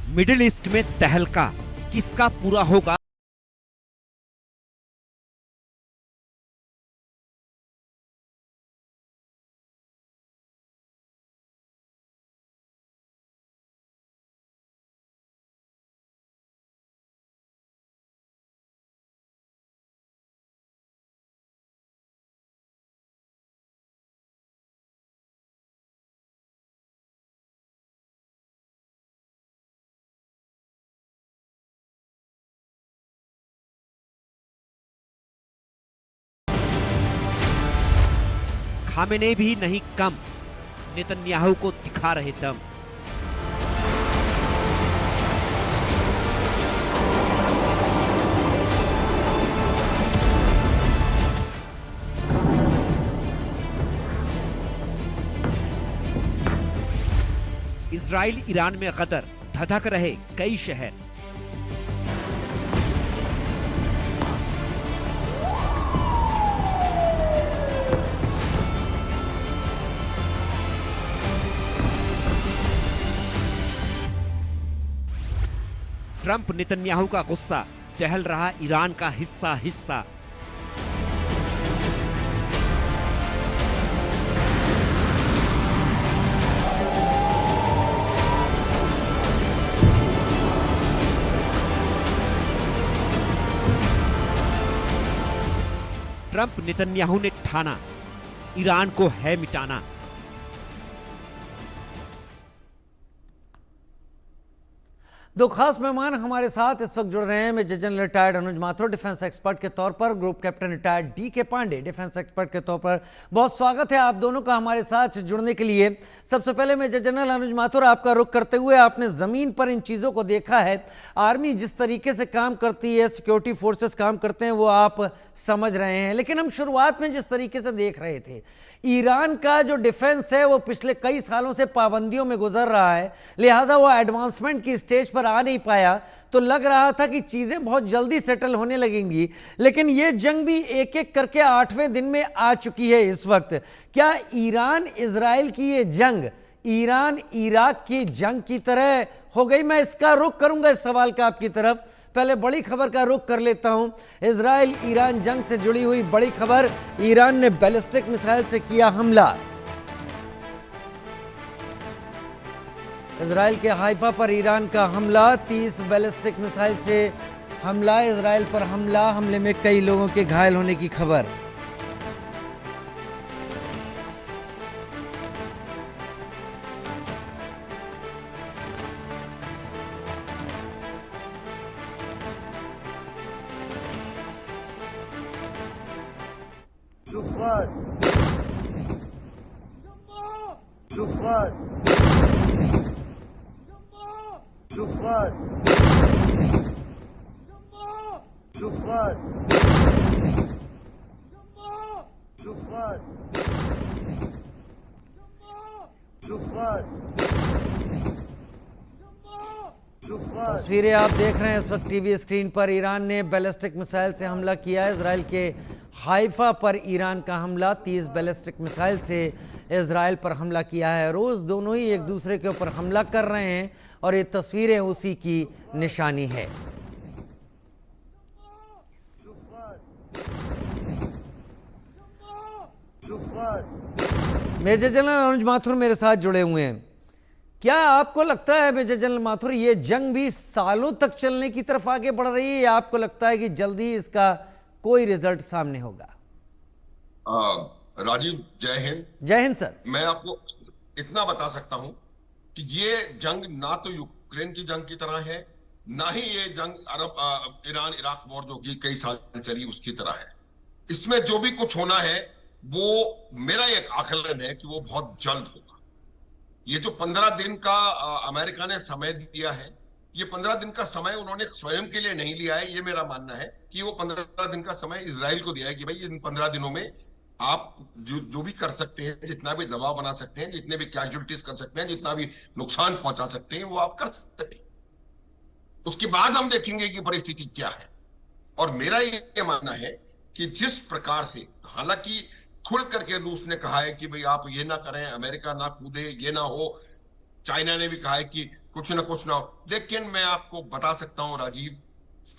Middle east में तहलका, किसका पूरा होगा? खामेनेई भी नहीं कम, नेतन्याहू को दिखा रहे दम। इजराइल ईरान में गदर, धधक रहे कई शहर। ट्रंप नेतन्याहू का गुस्सा, टहल रहा ईरान का हिस्सा हिस्सा। ट्रंप नेतन्याहू ने ठाना, ईरान को है मिटाना। दो खास मेहमान हमारे साथ इस वक्त जुड़ रहे हैं। Major general retired Anuj Mathur defence expert के तौर पर, group captain retired D K. Pandey defence expert के तौर पर। बहुत स्वागत है आप दोनों का हमारे साथ जुड़ने के लिए। सबसे पहले मेजर जनरल अनुज माथुर, आपका रुख करते हुए, आपने जमीन पर इन चीजों को देखा है, आर्मी जिस तरीके से काम करती है, सिक्योरिटी फोर्सेस काम करते हैं, वो आप समझ रहे हैं। लेकिन हम शुरुआत में जिस तरीके से देख रहे थे, ईरान का जो डिफेंस है वो पिछले कई सालों से पाबंदियों में गुजर रहा है, लिहाजा वो एडवांसमेंट की स्टेज पर आ नहीं पाया। तो लग रहा था कि चीजें बहुत जल्दी सेटल होने लगेंगी, लेकिन ये जंग भी एक एक करके 8वें दिन में आ चुकी है इस वक्त। क्या ईरान इजराइल की ये जंग ईरान इराक की जंग की तरह हो गई? मैं इसका रुख करूंगा इस सवाल का आपकी तरफ। पहले बड़ी खबर का रुख कर लेता हूं। इजराइल ईरान जंग से जुड़ी हुई बड़ी खबर, ईरान ने बैलिस्टिक मिसाइल से किया हमला। इजराइल के हाइफा पर ईरान का हमला, 30 बैलिस्टिक मिसाइल से हमला, इजराइल पर हमला, हमले में कई लोगों के घायल होने की खबर। तस्वीरें आप देख रहे हैं इस वक्त टीवी स्क्रीन पर। ईरान ने बैलिस्टिक मिसाइल से हमला किया है। इजराइल के हाइफा पर ईरान का हमला, 30 बैलिस्टिक मिसाइल से इजराइल पर हमला किया है। रोज दोनों ही एक दूसरे के ऊपर हमला कर रहे हैं और ये तस्वीरें उसी की निशानी है। मेजर जनरल अनुज माथुर मेरे साथ जुड़े हुए हैं। क्या आपको लगता है मेजर जनरल माथुर, ये जंग भी सालों तक चलने की तरफ आगे बढ़ रही है, या आपको लगता है कि जल्दी इसका कोई रिजल्ट सामने होगा? राजीव, जय हिंद। जय हिंद सर। मैं आपको इतना बता सकता हूं कि ये जंग ना तो यूक्रेन की जंग की तरह है, ना ही ये जंग अरब ईरान इराक वॉर जो कि कई साल चली उसकी तरह है। इसमें जो भी कुछ होना है वो, मेरा एक आकलन है कि वो बहुत जल्द होगा। ये जो 15 दिन का अमेरिका ने समय दिया है, ये 15 दिन का समय उन्होंने स्वयं के लिए नहीं लिया है। ये मेरा मानना है कि वो 15 दिन का समय इजराइल को दिया है कि भाई इन 15 दिनों में आप जो भी कर सकते हैं, जितना भी दबाव बना सकते हैं, जितने भी कैजुअलिटीज कर सकते हैं, जितना भी नुकसान पहुंचा सकते हैं, वो आप कर सकते हैं। उसके बाद हम देखेंगे कि परिस्थिति क्या है। और मेरा ये मानना है कि जिस प्रकार से, हालांकि खुल करके रूस ने कहा है कि भाई आप ये ना करें, अमेरिका ना कूदे, ये ना हो, चाइना ने भी कहा है कि कुछ ना हो, लेकिन मैं आपको बता सकता हूं राजीव,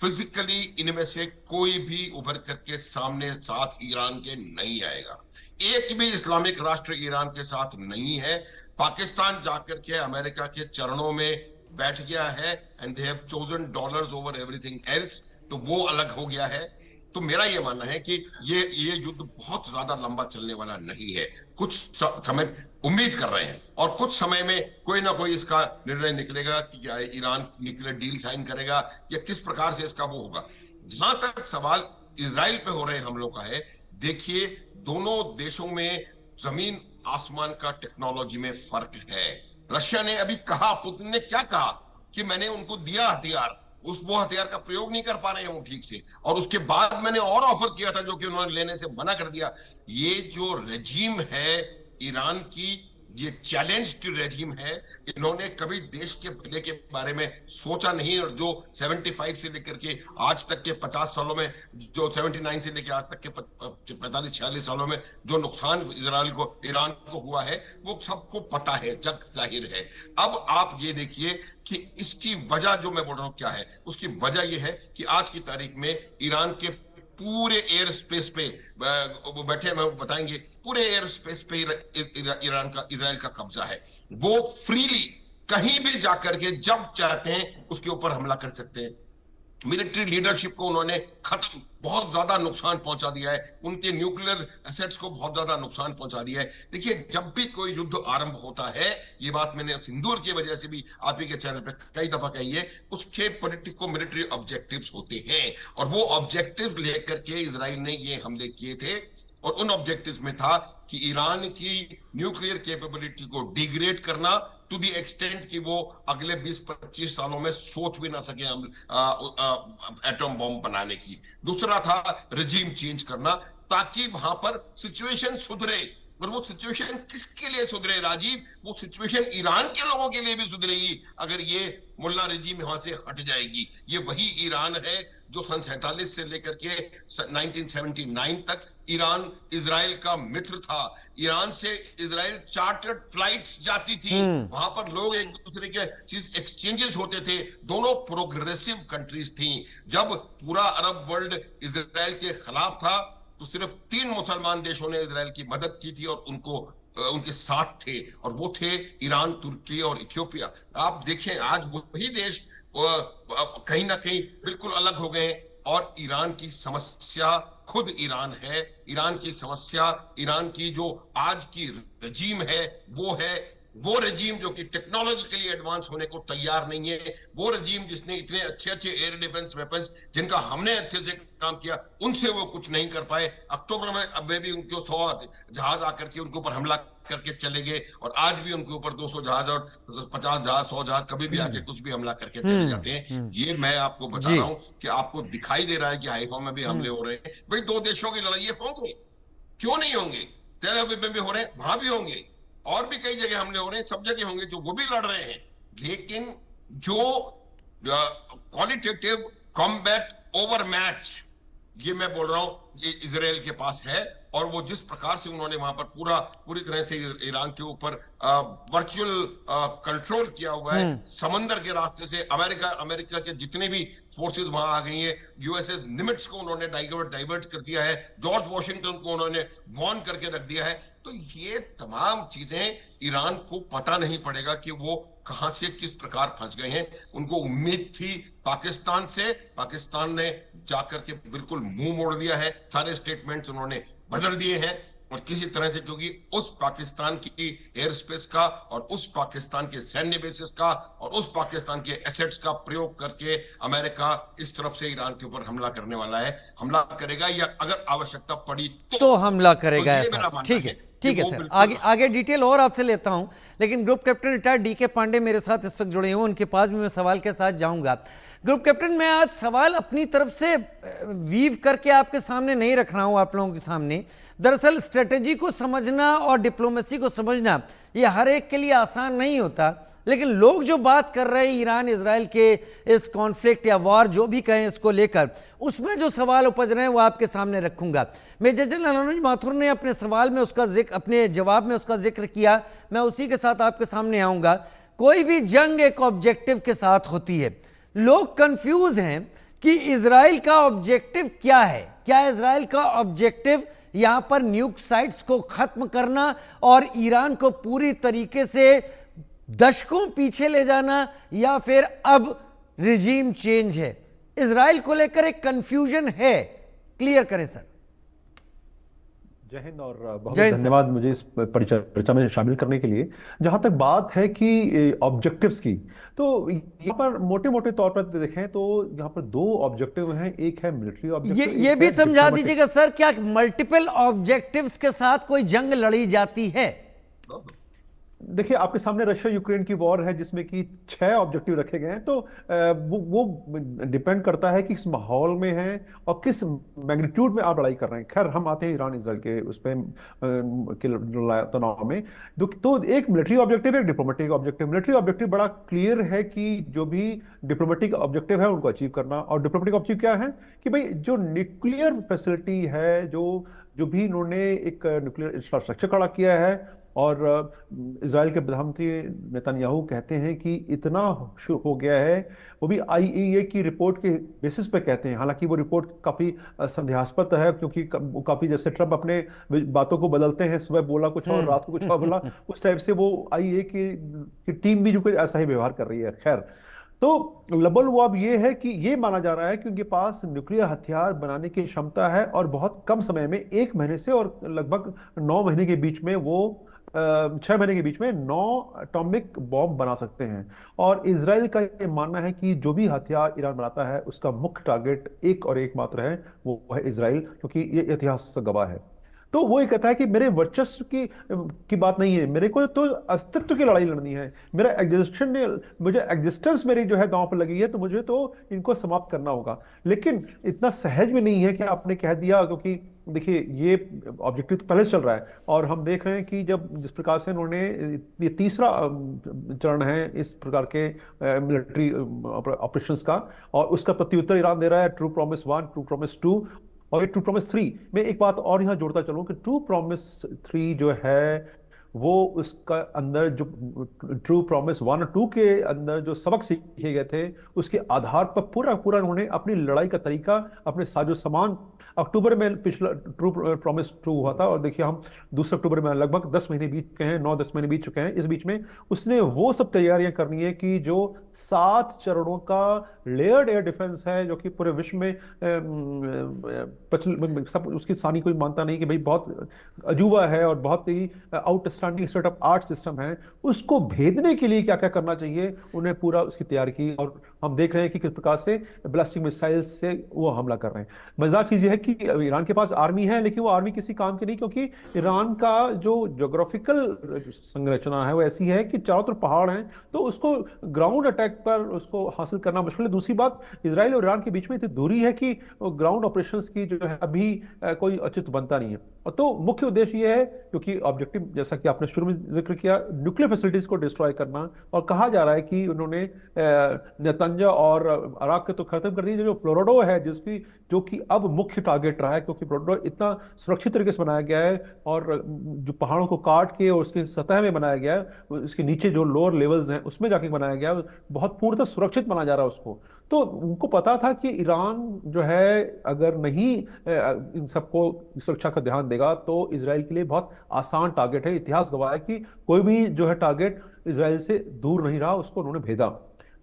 फिजिकली इनमें से कोई भी उभर करके सामने साथ ईरान के नहीं आएगा। एक भी इस्लामिक राष्ट्र ईरान के साथ नहीं है। पाकिस्तान जाकर के अमेरिका के चरणों में बैठ गया है, and they have chosen dollars over everything else, तो वो अलग हो गया है। तो मेरा ये मानना है कि ये युद्ध बहुत ज्यादा लंबा चलने वाला नहीं है। कुछ समय उम्मीद कर रहे हैं, और कुछ समय में कोई ना कोई इसका निर्णय निकलेगा कि क्या ईरान न्यूक्लियर डील साइन करेगा या किस प्रकार से इसका वो होगा। जहां तक सवाल इजराइल पे हो रहे हमलों का है, देखिए दोनों देशों में जमीन आसमान का टेक्नोलॉजी में फर्क है। रशिया ने अभी कहा, पुतिन ने क्या कहा कि मैंने उनको दिया हथियार, वो हथियार का प्रयोग नहीं कर पा रहे हैं वो ठीक से, और उसके बाद मैंने और ऑफर किया था जो कि उन्होंने लेने से मना कर दिया। ये जो रेजिम है ईरान की, ये चैलेंज्ड रेजिम है। इन्होंने कभी देश के भले के बारे में सोचा नहीं, और जो 75 से लेकर के आज तक के 50 सालों में, जो 79 से लेकर आज तक के 45-46 सालों में जो नुकसान ईरान को हुआ है, वो सबको पता है, जग जाहिर है। अब आप ये देखिए कि इसकी वजह जो मैं बोल रहा हूं क्या है, उसकी वजह यह है कि आज की तारीख में ईरान के पूरे एयर स्पेस पे वो बैठे हमें बताएंगे, पूरे एयर स्पेस पे इजराइल का कब्जा है। वो फ्रीली कहीं भी जाकर के जब चाहते हैं उसके ऊपर हमला कर सकते हैं। मिलिट्री लीडरशिप को उन्होंने खत्म, बहुत ज्यादा नुकसान पहुंचा दिया है, उनके न्यूक्लियर एसेट्स को बहुत ज्यादा नुकसान पहुंचा दिया है। देखिए जब भी कोई युद्ध आरंभ होता है, ये बात मैंने सिंदूर की वजह से भी आप ही के चैनल पे कई दफा कही है, उसके पॉलिटिको मिलिट्री ऑब्जेक्टिव्स होते हैं, और वो ऑब्जेक्टिव्स लेकर के इजराइल ने ये हमले किए थे। और उन ऑब्जेक्टिव्स में था कि ईरान की न्यूक्लियर कैपेबिलिटी को डिग्रेड करना, टू द एक्सटेंट कि वो अगले 20-25 सालों में सोच भी ना सके एटम बॉम्ब बनाने की। दूसरा था रेजिम चेंज करना, ताकि वहां पर सिचुएशन सुधरे। और वो सिचुएशन किसके लिए सुधरे राजीव? वो सिचुएशन ईरान के लोगों के लिए भी सुधरेगी अगर ये मुल्ला रेजिम वहां से हट जाएगी। ये वही ईरान है जो सन 47 से लेकर के 1979 तक ईरान इजराइल का मित्र था। ईरान से इजराइल चार्टर्ड फ्लाइट्स जाती थी, वहां पर लोग एक दूसरे के चीज एक्सचेंजेस होते थे। दोनों प्रोग्रेसिव कंट्रीज थी। जब पूरा अरब वर्ल्ड इजराइल के खिलाफ था, तो सिर्फ 3 मुसलमान देशों ने इजराइल की मदद की थी और उनके साथ थे, और वो थे ईरान, तुर्की और इथियोपिया। आप देखें आज वही देश कहीं ना कहीं बिल्कुल अलग हो गए, और ईरान की समस्या खुद ईरान है। ईरान की समस्या, ईरान की जो आज की रजीम है, वो रजीम जो कि टेक्नोलॉजिकली एडवांस होने को तैयार नहीं है। वो रजीम जिसने इतने अच्छे एयर डिफेंस वेपन्स, जिनका हमने अच्छे से काम किया, उनसे वो कुछ नहीं कर पाए। अक्टूबर में अब भी उनके 100 जहाज आकर के उनके ऊपर हमला करके चले गए, और आज भी उनके ऊपर 200 जहाज और 50 जहाज 100 जहाज कभी भी आके कुछ भी हमला करके चले जाते हैं। ये मैं आपको बता रहा हूं कि आपको दिखाई दे रहा है कि हाइफा में भी हमले हो रहे हैं। भाई 2 देशों की लड़ाई होंगे, क्यों नहीं होंगे? तेल अवीव में भी हो रहे हैं, वहां भी होंगे, और भी कई जगह हमले हो रहे हैं, सब जगह होंगे, जो वो भी लड़ रहे हैं। लेकिन जो क्वालिटेटिव कॉम्बैट ओवर मैच, ये मैं बोल रहा हूं, ये इजराइल के पास है। और वो जिस प्रकार से उन्होंने वहां पर पूरी तरह से ईरान के ऊपर वर्चुअल कंट्रोल किया हुआ है, समंदर के रास्ते से अमेरिका के जितने भी फोर्सेस वहां आ गई है, यूएसएस निमिट्स को उन्होंने डाइवर्ट कर दिया है, जॉर्ज वॉशिंगटन को उन्होंने वॉर्न करके रख दिया है। तो ये तमाम चीजें ईरान को पता नहीं पड़ेगा कि वो कहां से किस प्रकार फंस गए हैं। उनको उम्मीद थी पाकिस्तान से, पाकिस्तान ने जाकर के बिल्कुल मुंह मोड़ दिया है, सारे स्टेटमेंट्स उन्होंने बदल दिए हैं। और किसी तरह से, क्योंकि उस पाकिस्तान की एयर स्पेस का और उस पाकिस्तान के सैन्य बेसिस का और उस पाकिस्तान के एसेट्स का प्रयोग करके अमेरिका इस तरफ से ईरान के ऊपर हमला करने वाला है। हमला करेगा, या अगर आवश्यकता पड़ी तो हमला करेगा। तो ऐसा ठीक है सर, आगे डिटेल और आपसे लेता हूं, लेकिन ग्रुप कैप्टन रिटायर्ड डी के पांडे मेरे साथ इस वक्त जुड़े हुए, उनके पास भी मैं सवाल के साथ जाऊंगा। ग्रुप कैप्टन, मैं आज सवाल अपनी तरफ से वीव करके आपके सामने नहीं रख रहा हूं, आप लोगों के सामने। दरअसल स्ट्रेटेजी को समझना और डिप्लोमेसी को समझना ये हर एक के लिए आसान नहीं होता, लेकिन लोग जो बात कर रहे हैं ईरान इजराइल के इस कॉन्फ्लिक्ट या वॉर जो भी कहें इसको लेकर, उसमें जो सवाल उपज रहे हैं वो आपके सामने रखूंगा। मेजर जनरल अनुज माथुर ने अपने सवाल में उसका जिक्र, अपने जवाब में उसका जिक्र किया, मैं उसी के साथ आपके सामने आऊंगा। कोई भी जंग एक ऑब्जेक्टिव के साथ होती है। लोग कंफ्यूज हैं कि इजराइल का ऑब्जेक्टिव क्या है। क्या इजराइल का ऑब्जेक्टिव यहां पर न्यूक साइट्स को खत्म करना और ईरान को पूरी तरीके से दशकों पीछे ले जाना, या फिर अब रिजीम चेंज है? इजराइल को लेकर एक कंफ्यूजन है, क्लियर करें सर। जय हिंद और बहुत धन्यवाद मुझे इस परिचर्चा में शामिल करने के लिए। जहां तक बात है कि ऑब्जेक्टिव्स की, तो यहाँ पर मोटे मोटे तौर पर देखें तो यहाँ पर दो ऑब्जेक्टिव हैं। एक है मिलिट्री ऑब्जेक्टिव, ये भी समझा दीजिएगा सर, क्या मल्टीपल ऑब्जेक्टिव्स के साथ कोई जंग लड़ी जाती है? देखिए, आपके सामने रशिया यूक्रेन की वॉर है जिसमें कि 6 ऑब्जेक्टिव रखे गए हैं। तो वो डिपेंड करता है कि किस माहौल में है और किस मैग्नीट्यूड में आप लड़ाई कर रहे हैं। खैर, हम आते हैं ईरान इसराइल के उस पर तनाव में। तो एक मिलिट्री ऑब्जेक्टिव है, एक डिप्लोमेटिक ऑब्जेक्टिव। मिलिट्री ऑब्जेक्टिव बड़ा क्लियर है कि जो भी डिप्लोमेटिक ऑब्जेक्टिव है उनको अचीव करना। और डिप्लोमेटिक ऑब्जेक्टिव क्या है कि भाई जो न्यूक्लियर फैसिलिटी है, जो भी इन्होंने एक न्यूक्लियर इंफ्रास्ट्रक्चर खड़ा किया है, और इजराइल के प्रधानमंत्री नेतन्याहू कहते हैं कि इतना हो गया है, वो भी आईईए की रिपोर्ट के बेसिस पे कहते हैं। हालांकि वो रिपोर्ट काफी संदेहास्पद है, क्योंकि काफी जैसे ट्रम्प अपने बातों को बदलते हैं, सुबह बोला कुछ और रात को कुछ और बोला, उस टाइप से वो आईईए की टीम भी जो कुछ ऐसा ही व्यवहार कर रही है। खैर, तो लबल वो अब ये है कि ये माना जा रहा है कि उनके पास न्यूक्लियर हथियार बनाने की क्षमता है, और बहुत कम समय में, 1 महीने से और लगभग 9 महीने के बीच में, वो 6 महीने के बीच में 9 एटॉमिक बॉम्ब बना सकते हैं। और इजराइल का ये मानना है कि जो भी हथियार ईरान बनाता है उसका मुख्य टारगेट एक और एक मात्र है, वो है इजराइल, क्योंकि ये इतिहास गवाह है। तो वो ये कहता है कि मेरे वर्चस्व की बात नहीं है, मेरे को तो अस्तित्व की लड़ाई लड़नी है। मेरा मुझे एग्जिस्टेंस मेरी जो है दांव पर लगी है, तो मुझे तो इनको समाप्त करना होगा। लेकिन इतना सहज भी नहीं है कि आपने कह दिया, क्योंकि देखिए ये ऑब्जेक्टिव तो पहले से चल रहा है, और हम देख रहे हैं कि जब जिस प्रकार से उन्होंने, ये तीसरा चरण है इस प्रकार के मिलिट्री ऑपरेशंस का, और उसका प्रत्युत्तर ईरान दे रहा है। ट्रू प्रॉमिस 1, ट्रू प्रॉमिस 2 और ट्रू प्रॉमिस 3 में एक बात और यहां जोड़ता चलूं कि ट्रू प्रॉमिस 3 जो है, वो उसका अंदर जो ट्रू प्रॉमिस 1 और 2 के अंदर जो सबक सीखे गए थे, उसके आधार पर पूरा पूरा उन्होंने अपनी लड़ाई का तरीका, अपने साजो सामान, अक्टूबर में पिछला ट्रू प्रॉमिस 2 हुआ था, और देखिए हम 2 अक्टूबर में, लगभग 10 महीने बीत चुके हैं, 9-10 महीने बीत चुके हैं। इस बीच में उसने वो सब तैयारियां करनी है कि जो 7 चरणों का लेयर्ड एयर डिफेंस है, जो कि पूरे विश्व में सब, उसकी सानी कोई मानता नहीं कि भाई बहुत अजूबा है और बहुत ही outstanding state of art system है, उसको भेदने के लिए क्या क्या करना चाहिए, उन्हें पूरा उसकी तैयारी की। और हम देख रहे हैं कि किस प्रकार से बैलिस्टिक मिसाइल से वो हमला कर रहे हैं। मजेदार चीज यह है कि ईरान के पास आर्मी है, लेकिन वो आर्मी किसी काम की नहीं, क्योंकि ईरान का जो ज्योग्राफिकल संरचना है वो ऐसी है कि चारों तरफ पहाड़ हैं, तो उसको ग्राउंड अटैक पर उसको हासिल करना मुश्किल है। दूसरी बात, इजराइल और ईरान के बीच में इतनी दूरी है कि ग्राउंड ऑपरेशंस की जो है अभी कोई औचित्य बनता नहीं है। और तो मुख्य उद्देश्य ये है, क्योंकि ऑब्जेक्टिव जैसा कि आपने शुरू में जिक्र किया, न्यूक्लियर फैसिलिटीज को डिस्ट्रॉय करना, और कहा जा रहा है कि उन्होंने नेतन्जा और अराक के तो खत्म कर दिए, जो फ्लोरिडो है जिसकी, जो कि अब मुख्य टारगेट रहा है, क्योंकि फ्लोरिडो इतना सुरक्षित तरीके से बनाया गया है, और जो पहाड़ों को काट के और उसके सतह में बनाया गया है, उसके नीचे जो लोअर लेवल्स हैं उसमें जाके बनाया गया है, बहुत पूर्णतः सुरक्षित माना जा रहा है उसको। तो उनको पता था कि ईरान जो है अगर नहीं इन सबको सुरक्षा का ध्यान देगा तो इजराइल के लिए बहुत आसान टारगेट है। इतिहास गवाह है कि कोई भी जो है टारगेट इजराइल से दूर नहीं रहा, उसको उन्होंने भेदा।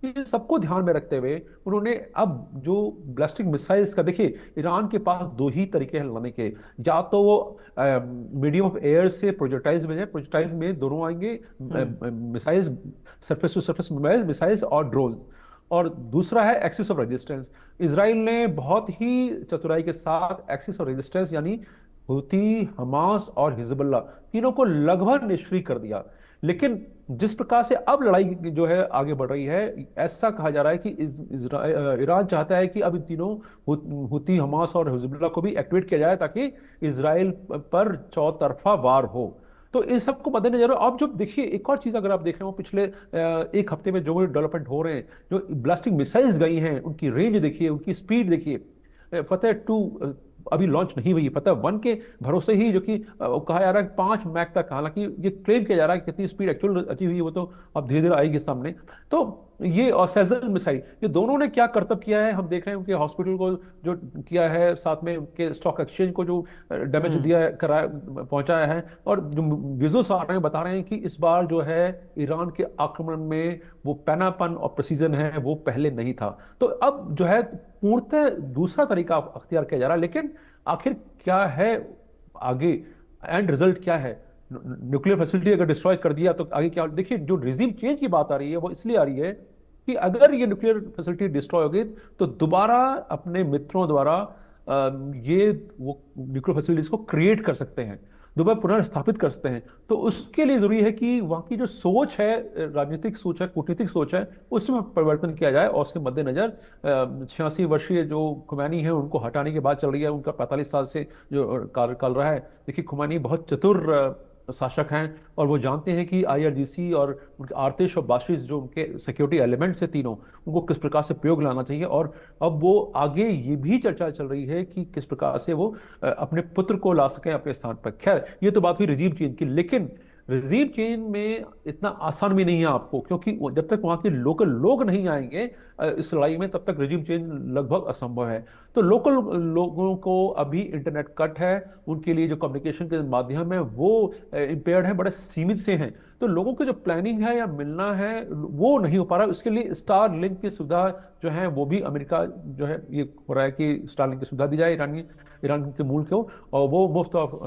ये सबको ध्यान में रखते हुए उन्होंने अब जो बैलिस्टिक मिसाइल्स का, देखिए ईरान के पास 2 ही तरीके हैं लड़ने के, या तो वो मीडियम ऑफ एयर से प्रोजेक्टाइल्स में है, प्रोजेक्टाइल्स में दोनों आएंगे, missiles, surface to surface missiles और ड्रोन, और दूसरा है एक्सिस ऑफ रेजिस्टेंस। इजराइल ने बहुत ही चतुराई के साथ एक्सिस ऑफ रेजिस्टेंस, यानी हूती, हमास और हिजबुल्लाह, तीनों को लगभग निष्क्रिय कर दिया। लेकिन जिस प्रकार से अब लड़ाई जो है आगे बढ़ रही है, ऐसा कहा जा रहा है कि ईरान चाहता है कि अब इन तीनों हूती, हमास और हिजबुल्लाह को भी एक्टिवेट किया जाए, ताकि इजराइल पर चौतरफा वार हो। तो इस सबको मद्देनजर अब जो देखिए, एक और चीज अगर आप देख रहे हो, पिछले 1 हफ्ते में जो डेवलपमेंट हो रहे हैं, जो ब्लास्टिंग मिसाइल्स गई हैं, उनकी रेंज देखिए, उनकी स्पीड देखिए। फतेह 2 अभी लॉन्च नहीं हुई है। पता है 1 के भरोसे ही, जो कि कहा जा रहा है 5 मैक तक, हालांकि ये क्लेम किया जा रहा है कि कितनी स्पीड एक्चुअल अचीव हुई वो तो अब धीरे धीरे आएगी सामने। तो ये और सेजल मिसाइल, ये दोनों ने क्या करतब किया है हम देख रहे हैं। उनके हॉस्पिटल को जो किया है, साथ में उनके स्टॉक एक्सचेंज को जो डैमेज दिया है, कराया, पहुंचाया है। और जो विजुअल्स आ रहे हैं बता रहे हैं कि इस बार जो है ईरान के आक्रमण में वो पैनापन और प्रिसीजन है वो पहले नहीं था। तो अब जो है पूर्णतः दूसरा तरीका अख्तियार किया जा रहा है। लेकिन आखिर क्या है आगे, एंड रिजल्ट क्या है? न्यूक्लियर फैसिलिटी अगर डिस्ट्रॉय कर दिया तो आगे क्या? देखिए, जो रिजीम चेंज की बात आ रही है वो इसलिए आ रही है कि अगर ये न्यूक्लियर फैसिलिटी डिस्ट्रॉय हो गई तो दोबारा अपने मित्रों द्वारा ये वो न्यूक्लियर फैसिलिटीज को क्रिएट कर सकते हैं, दोबारा पुनर्स्थापित कर सकते हैं। तो उसके लिए जरूरी है कि वहां की जो सोच है, राजनीतिक सोच है, कूटनीतिक सोच है, उसमें परिवर्तन किया जाए। और उसके मद्देनजर 86 वर्षीय जो खुमैनी है उनको हटाने की बात चल रही है। उनका 45 साल से जो कार्यकाल रहा है। देखिए, खुमैनी बहुत चतुर शासक हैं और वो जानते हैं कि IRGC और उनके आर्तिश और बाशिश जो उनके सिक्योरिटी एलिमेंट्स हैं तीनों, उनको किस प्रकार से प्रयोग लाना चाहिए। और अब वो आगे ये भी चर्चा चल रही है कि किस प्रकार से वो अपने पुत्र को ला सकें अपने स्थान पर। खैर, ये तो बात हुई रिजीम चेंज की, लेकिन रिजीम चेंज में इतना आसान भी नहीं है आपको, क्योंकि जब तक वहां के लोकल लोग नहीं आएंगे इस लड़ाई में, तब तक रिजीम चेंज लगभग असंभव है। तो लोकल लोगों को अभी इंटरनेट कट है, उनके लिए जो कम्युनिकेशन के माध्यम है वो इम्पेयर्ड है, बड़े सीमित से हैं। तो लोगों की जो प्लानिंग है या मिलना है वो नहीं हो पा रहा। उसके लिए स्टार लिंक की सुविधा जो है वो भी अमेरिका जो है, ये हो रहा है कि स्टार लिंक की सुविधा दी जाए ईरान के मूल को, और वो मुफ्त ऑफ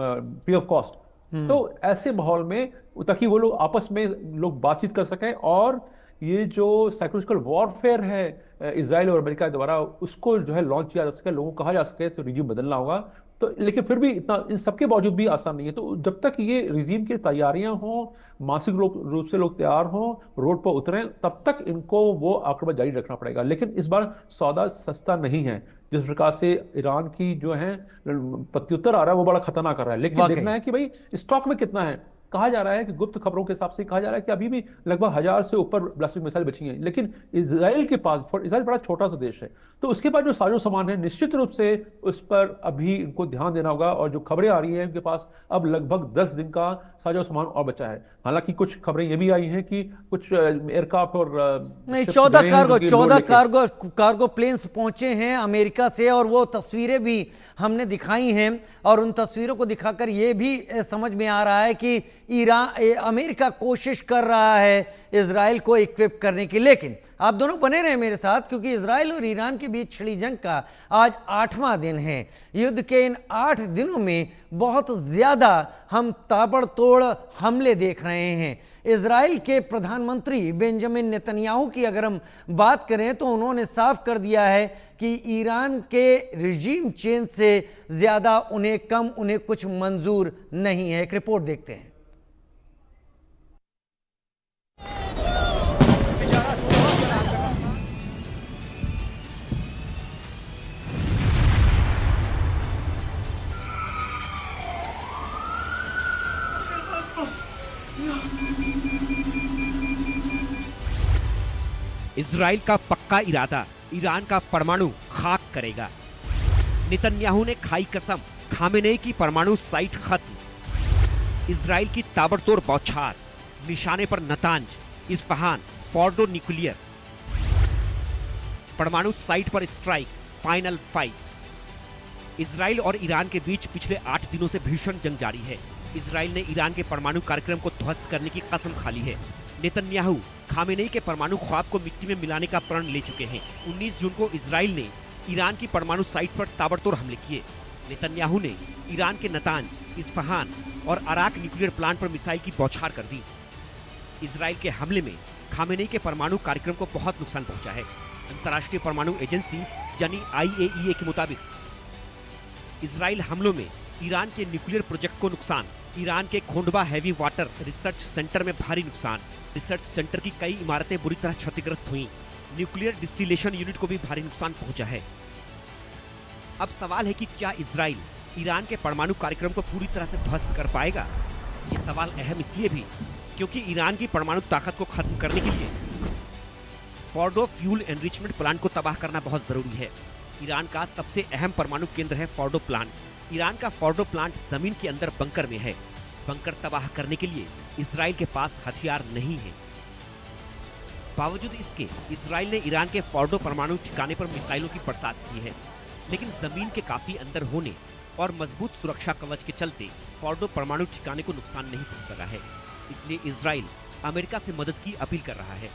फ्री ऑफ कॉस्ट। तो ऐसे माहौल में, ताकि वो लोग आपस में लोग बातचीत कर सकें और ये जो साइकोलॉजिकल वॉरफेयर है इजराइल और अमेरिका द्वारा, उसको जो है लॉन्च किया जा सके, लोगों को कहा जा सके तो रिजीम बदलना होगा। तो लेकिन फिर भी इतना, इन सबके बावजूद भी आसान नहीं है। तो जब तक ये रिजीम की तैयारियां हों, मानसिक रूप से लोग तैयार हों, रोड पर उतरें, तब तक इनको वो आक्रमण जारी रखना पड़ेगा। लेकिन इस बार सौदा सस्ता नहीं है। जिस प्रकार से ईरान की जो है प्रत्युत्तर आ रहा है वो बड़ा खतरनाक आ रहा है। लेकिन देखना है कि भाई स्टॉक में कितना है। कहा जा रहा है कि गुप्त खबरों के हिसाब से कहा जा रहा है कि अभी भी लगभग 1000 से ऊपर बैलिस्टिक मिसाइल बची हैं। लेकिन इजराइल के पास, इजराइल बड़ा छोटा सा देश है, तो उसके पास जो साजो सामान है निश्चित रूप से उस पर अभी इनको ध्यान देना होगा। और जो खबरें आ रही हैं उनके पास अब लगभग 10 दिन का साजो सामान और बचा है। हालांकि कुछ खबरें ये भी आई हैं कि कुछ एयरक्राफ्ट और नहीं, 14 कार्गो प्लेन्स पहुंचे हैं अमेरिका से, और वो तस्वीरें भी हमने दिखाई हैं। और उन तस्वीरों को दिखाकर ये भी समझ में आ रहा है कि अमेरिका कोशिश कर रहा है इजराइल को इक्विप करने की। लेकिन आप दोनों बने रहे मेरे साथ, क्योंकि इजराइल और ईरान के बीच छिड़ी जंग का आज 8वां दिन है। युद्ध के इन 8 दिनों में बहुत ज्यादा हम ताबड़तोड़ हमले देख रहे हैं। इजराइल के प्रधानमंत्री बेंजामिन नेतन्याहू की अगर हम बात करें तो उन्होंने साफ कर दिया है कि ईरान के रिजीम चेंज से ज्यादा उन्हें कुछ मंजूर नहीं है। एक रिपोर्ट देखते हैं। इजराइल का पक्का इरादा ईरान का परमाणु खाक करेगा। नेतन्याहू ने खाई कसम, खामेनेई की परमाणु साइट खत्म। इजराइल की ताबड़तोड़ बौछार, निशाने पर नतांज, इस्फहान, फोर्डो न्यूक्लियर परमाणु साइट पर स्ट्राइक, फाइनल फाइट। इजराइल और ईरान के बीच पिछले 8 दिनों से भीषण जंग जारी है। इजराइल ने ईरान के परमाणु कार्यक्रम को ध्वस्त करने की कसम खा ली है। नेतन्याहू खामेनेई के परमाणु ख्वाब को मिट्टी में मिलाने का प्रण ले चुके हैं। 19 जून को इजराइल ने ईरान की परमाणु साइट पर ताबड़तोड़ हमले किए। नेतन्याहू ने ईरान के नतांज, इस्फहान और अराक न्यूक्लियर प्लांट पर मिसाइल की बौछार कर दी। इजराइल के हमले में खामेनेई के परमाणु कार्यक्रम को बहुत नुकसान पहुंचा है। अंतर्राष्ट्रीय परमाणु एजेंसी यानी IAEA के मुताबिक इजराइल हमलों में ईरान के न्यूक्लियर प्रोजेक्ट को नुकसान, ईरान के खोंडवा हैवी वाटर रिसर्च सेंटर में भारी नुकसान, रिसर्च सेंटर की कई इमारतें बुरी तरह क्षतिग्रस्त हुई, न्यूक्लियर डिस्टिलेशन यूनिट को भी भारी नुकसान पहुंचा है। अब सवाल है कि क्या इजराइल ईरान के परमाणु कार्यक्रम को पूरी तरह से ध्वस्त कर पाएगा? ये सवाल अहम इसलिए भी क्योंकि ईरान की परमाणु ताकत को खत्म करने के लिए फोर्डो फ्यूल एनरिचमेंट प्लांट को तबाह करना बहुत जरूरी है। ईरान का सबसे अहम परमाणु केंद्र है फोर्डो प्लांट। ईरान का फोर्डो प्लांट जमीन के अंदर बंकर में है। बंकर तबाह करने के लिए इजराइल के पास हथियार नहीं है। बावजूद इसके इजराइल ने ईरान के फोर्डो परमाणु ठिकाने पर मिसाइलों की बरसात की है, लेकिन जमीन के काफी अंदर होने और मजबूत सुरक्षा कवच के चलते फोर्डो परमाणु ठिकाने को नुकसान नहीं पहुंच सका है। इसलिए इजराइल अमेरिका से मदद की अपील कर रहा है।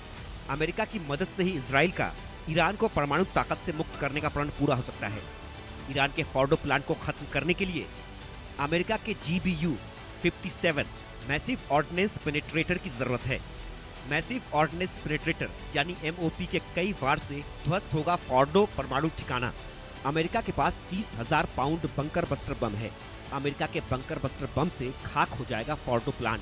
अमेरिका की मदद से ही इजराइल का ईरान को परमाणु ताकत से मुक्त करने का प्रण पूरा हो सकता है। ईरान के फोर्डो प्लांट को खत्म करने के लिए अमेरिका के GBU-57 मैसिव ऑर्डिनेंस पेनिट्रेटर की जरूरत है। मैसिव ऑर्डिनेंस पेनिट्रेटर यानी MOP के कई वार से ध्वस्त होगा फोर्डो परमाणु ठिकाना। अमेरिका के पास 30,000 पाउंड बंकर बस्टर बम है। अमेरिका के बंकर बस्टर बम से खाक हो जाएगा फोर्डो प्लांट।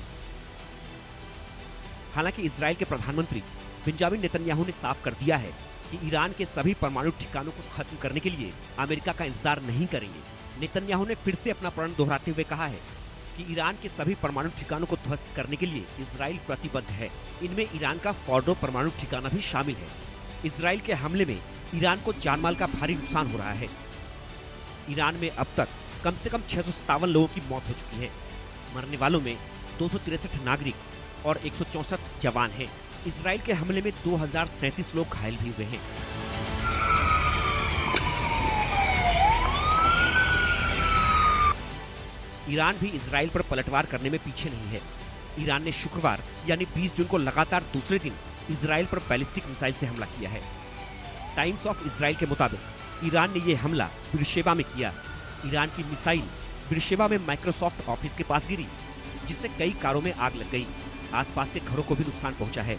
हालांकि इजराइल के प्रधानमंत्री बेंजामिन नेतन्याहू ने साफ कर दिया है कि ईरान के सभी परमाणु ठिकानों को खत्म करने के लिए अमेरिका का इंतजार नहीं करेंगे। नेतन्याहू ने फिर से अपना प्रण दोहराते हुए कहा है कि ईरान के सभी परमाणु ठिकानों को ध्वस्त करने के लिए इजराइल प्रतिबद्ध है। इनमें ईरान का फोर्डो परमाणु ठिकाना भी शामिल है। इजराइल के हमले में ईरान को जानमाल का भारी नुकसान हो रहा है। ईरान में अब तक कम से कम 657 लोगों की मौत हो चुकी है। मरने वालों में 263 नागरिक और 164 जवान हैं। इजराइल के हमले में 2037 लोग घायल भी हुए हैं। ईरान भी इजराइल पर पलटवार करने में पीछे नहीं है। ईरान ने शुक्रवार यानी 20 जून को लगातार दूसरे दिन इजराइल पर बैलिस्टिक मिसाइल से हमला किया है। टाइम्स ऑफ इजराइल के मुताबिक ईरान ने यह हमला बीरशेबा में किया। ईरान की मिसाइल बीरशेबा में माइक्रोसॉफ्ट ऑफिस के पास गिरी, जिससे कई कारों में आग लग गई। आसपास के घरों को भी नुकसान पहुंचा है।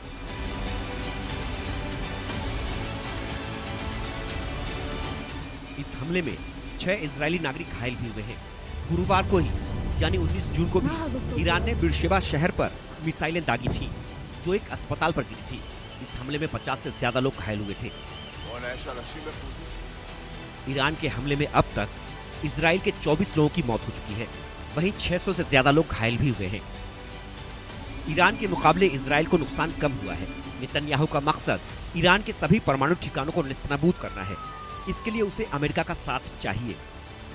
इस हमले में 6 इजरायली नागरिक घायल भी हुए हैं। गुरुवार को ही यानी 19 जून को भी ईरान ने बीरशेबा शहर पर मिसाइलें दागी थी, जो एक अस्पताल पर गिरी थी। इस हमले में 50 से ज्यादा लोग घायल हुए थे। ईरान के हमले में अब तक इजराइल के 24 लोगों की मौत हो चुकी है, वहीं 600 से ज्यादा लोग घायल भी हुए हैं। ईरान के मुकाबले इजराइल को नुकसान कम हुआ है। नेतन्याहू का मकसद ईरान के सभी परमाणु ठिकानों को नेस्तनाबूद करना है। इसके लिए उसे अमेरिका का साथ चाहिए।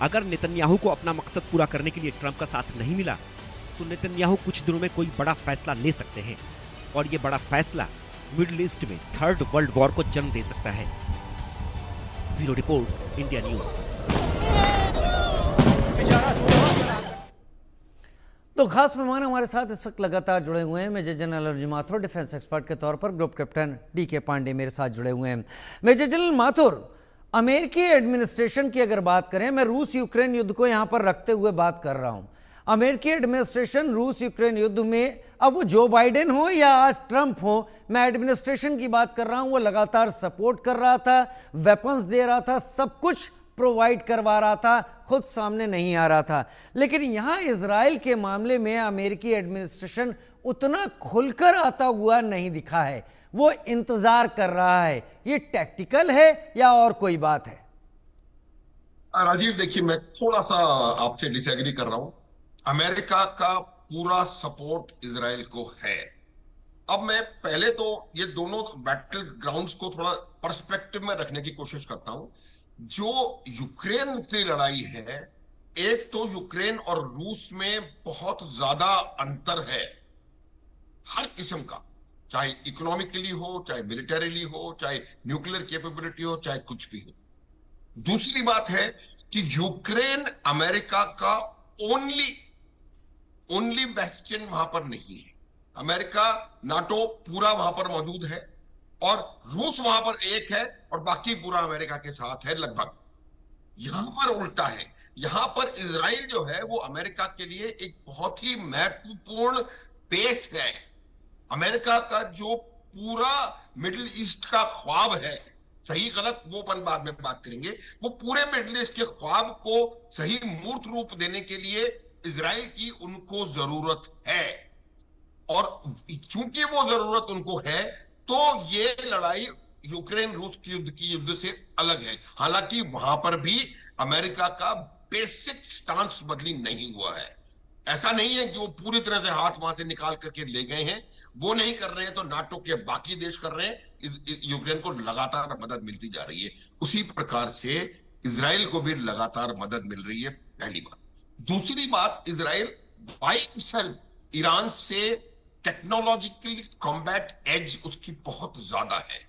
अगर नेतन्याहू को अपना मकसद पूरा करने के लिए ट्रंप का साथ नहीं मिला, तो नेतन्याहू कुछ दिनों में कोई बड़ा फैसला ले सकते हैं, और ये बड़ा फैसला मिडिल ईस्ट में थर्ड वर्ल्ड वॉर को जन्म दे सकता है। Bureau report, India news. तो खास मेहमान हमारे साथ इस वक्त लगातार जुड़े हुए हैं। मेजर जनरल अनुज माथुर, डिफेंस एक्सपर्ट के तौर पर ग्रुप कैप्टन DK पांडे मेरे साथ जुड़े हुए हैं। मेजर जनरल माथुर, अमेरिकी एडमिनिस्ट्रेशन की अगर बात करें, मैं रूस यूक्रेन युद्ध को यहां पर रखते हुए बात कर रहा हूं। अमेरिकी एडमिनिस्ट्रेशन रूस यूक्रेन युद्ध में, अब वो जो बाइडेन हो या आज ट्रंप हो, मैं एडमिनिस्ट्रेशन की बात कर रहा हूं, वो लगातार सपोर्ट कर रहा था, वेपन्स दे रहा था, सब कुछ प्रोवाइड करवा रहा था, खुद सामने नहीं आ रहा था। लेकिन यहां इजराइल के मामले में अमेरिकी एडमिनिस्ट्रेशन उतना खुलकर आता हुआ नहीं दिखा है। वो इंतजार कर रहा है। ये टैक्टिकल है या और कोई बात है? राजीव, देखिए, मैं थोड़ा सा आपसे डिसएग्री कर रहा हूं। अमेरिका का पूरा सपोर्ट इजराइल को है। अब मैं पहले तो ये दोनों बैटल ग्राउंड्स को थोड़ा पर्सपेक्टिव में रखने की कोशिश करता हूं। जो यूक्रेन की लड़ाई है, एक तो यूक्रेन और रूस में बहुत ज्यादा अंतर है, हर किस्म का, चाहे इकोनॉमिकली हो, चाहे मिलिटरीली हो, चाहे न्यूक्लियर कैपेबिलिटी हो, चाहे कुछ भी हो। दूसरी बात है कि यूक्रेन अमेरिका का ओनली बेस्टियन वहां पर नहीं है। अमेरिका, नाटो पूरा वहां पर मौजूद है, और रूस वहां पर एक है और बाकी पूरा अमेरिका के साथ है लगभग। यहां पर उल्टा है। यहां पर इजराइल जो है वो अमेरिका के लिए एक बहुत ही महत्वपूर्ण बेस है। अमेरिका का जो पूरा मिडिल ईस्ट का ख्वाब है, सही गलत वो अपन बाद में बात करेंगे, वो पूरे मिडिल ईस्ट के ख्वाब को सही मूर्त रूप देने के लिए इजराइल की उनको जरूरत है। और चूंकि वो जरूरत उनको है, तो ये लड़ाई यूक्रेन रूस की युद्ध से अलग है। हालांकि वहां पर भी अमेरिका का बेसिक स्टांस बदली नहीं हुआ है। ऐसा नहीं है कि वो पूरी तरह से हाथ वहां से निकाल करके ले गए हैं, वो नहीं कर रहे हैं तो नाटो के बाकी देश कर रहे हैं। यूक्रेन को लगातार मदद मिलती जा रही है। उसी प्रकार से इजराइल को भी लगातार मदद मिल रही है, पहली बात। दूसरी बात, इजराइल बाय इटसेल्फ ईरान से टेक्नोलॉजिकली कॉम्बैट एज उसकी बहुत ज्यादा है।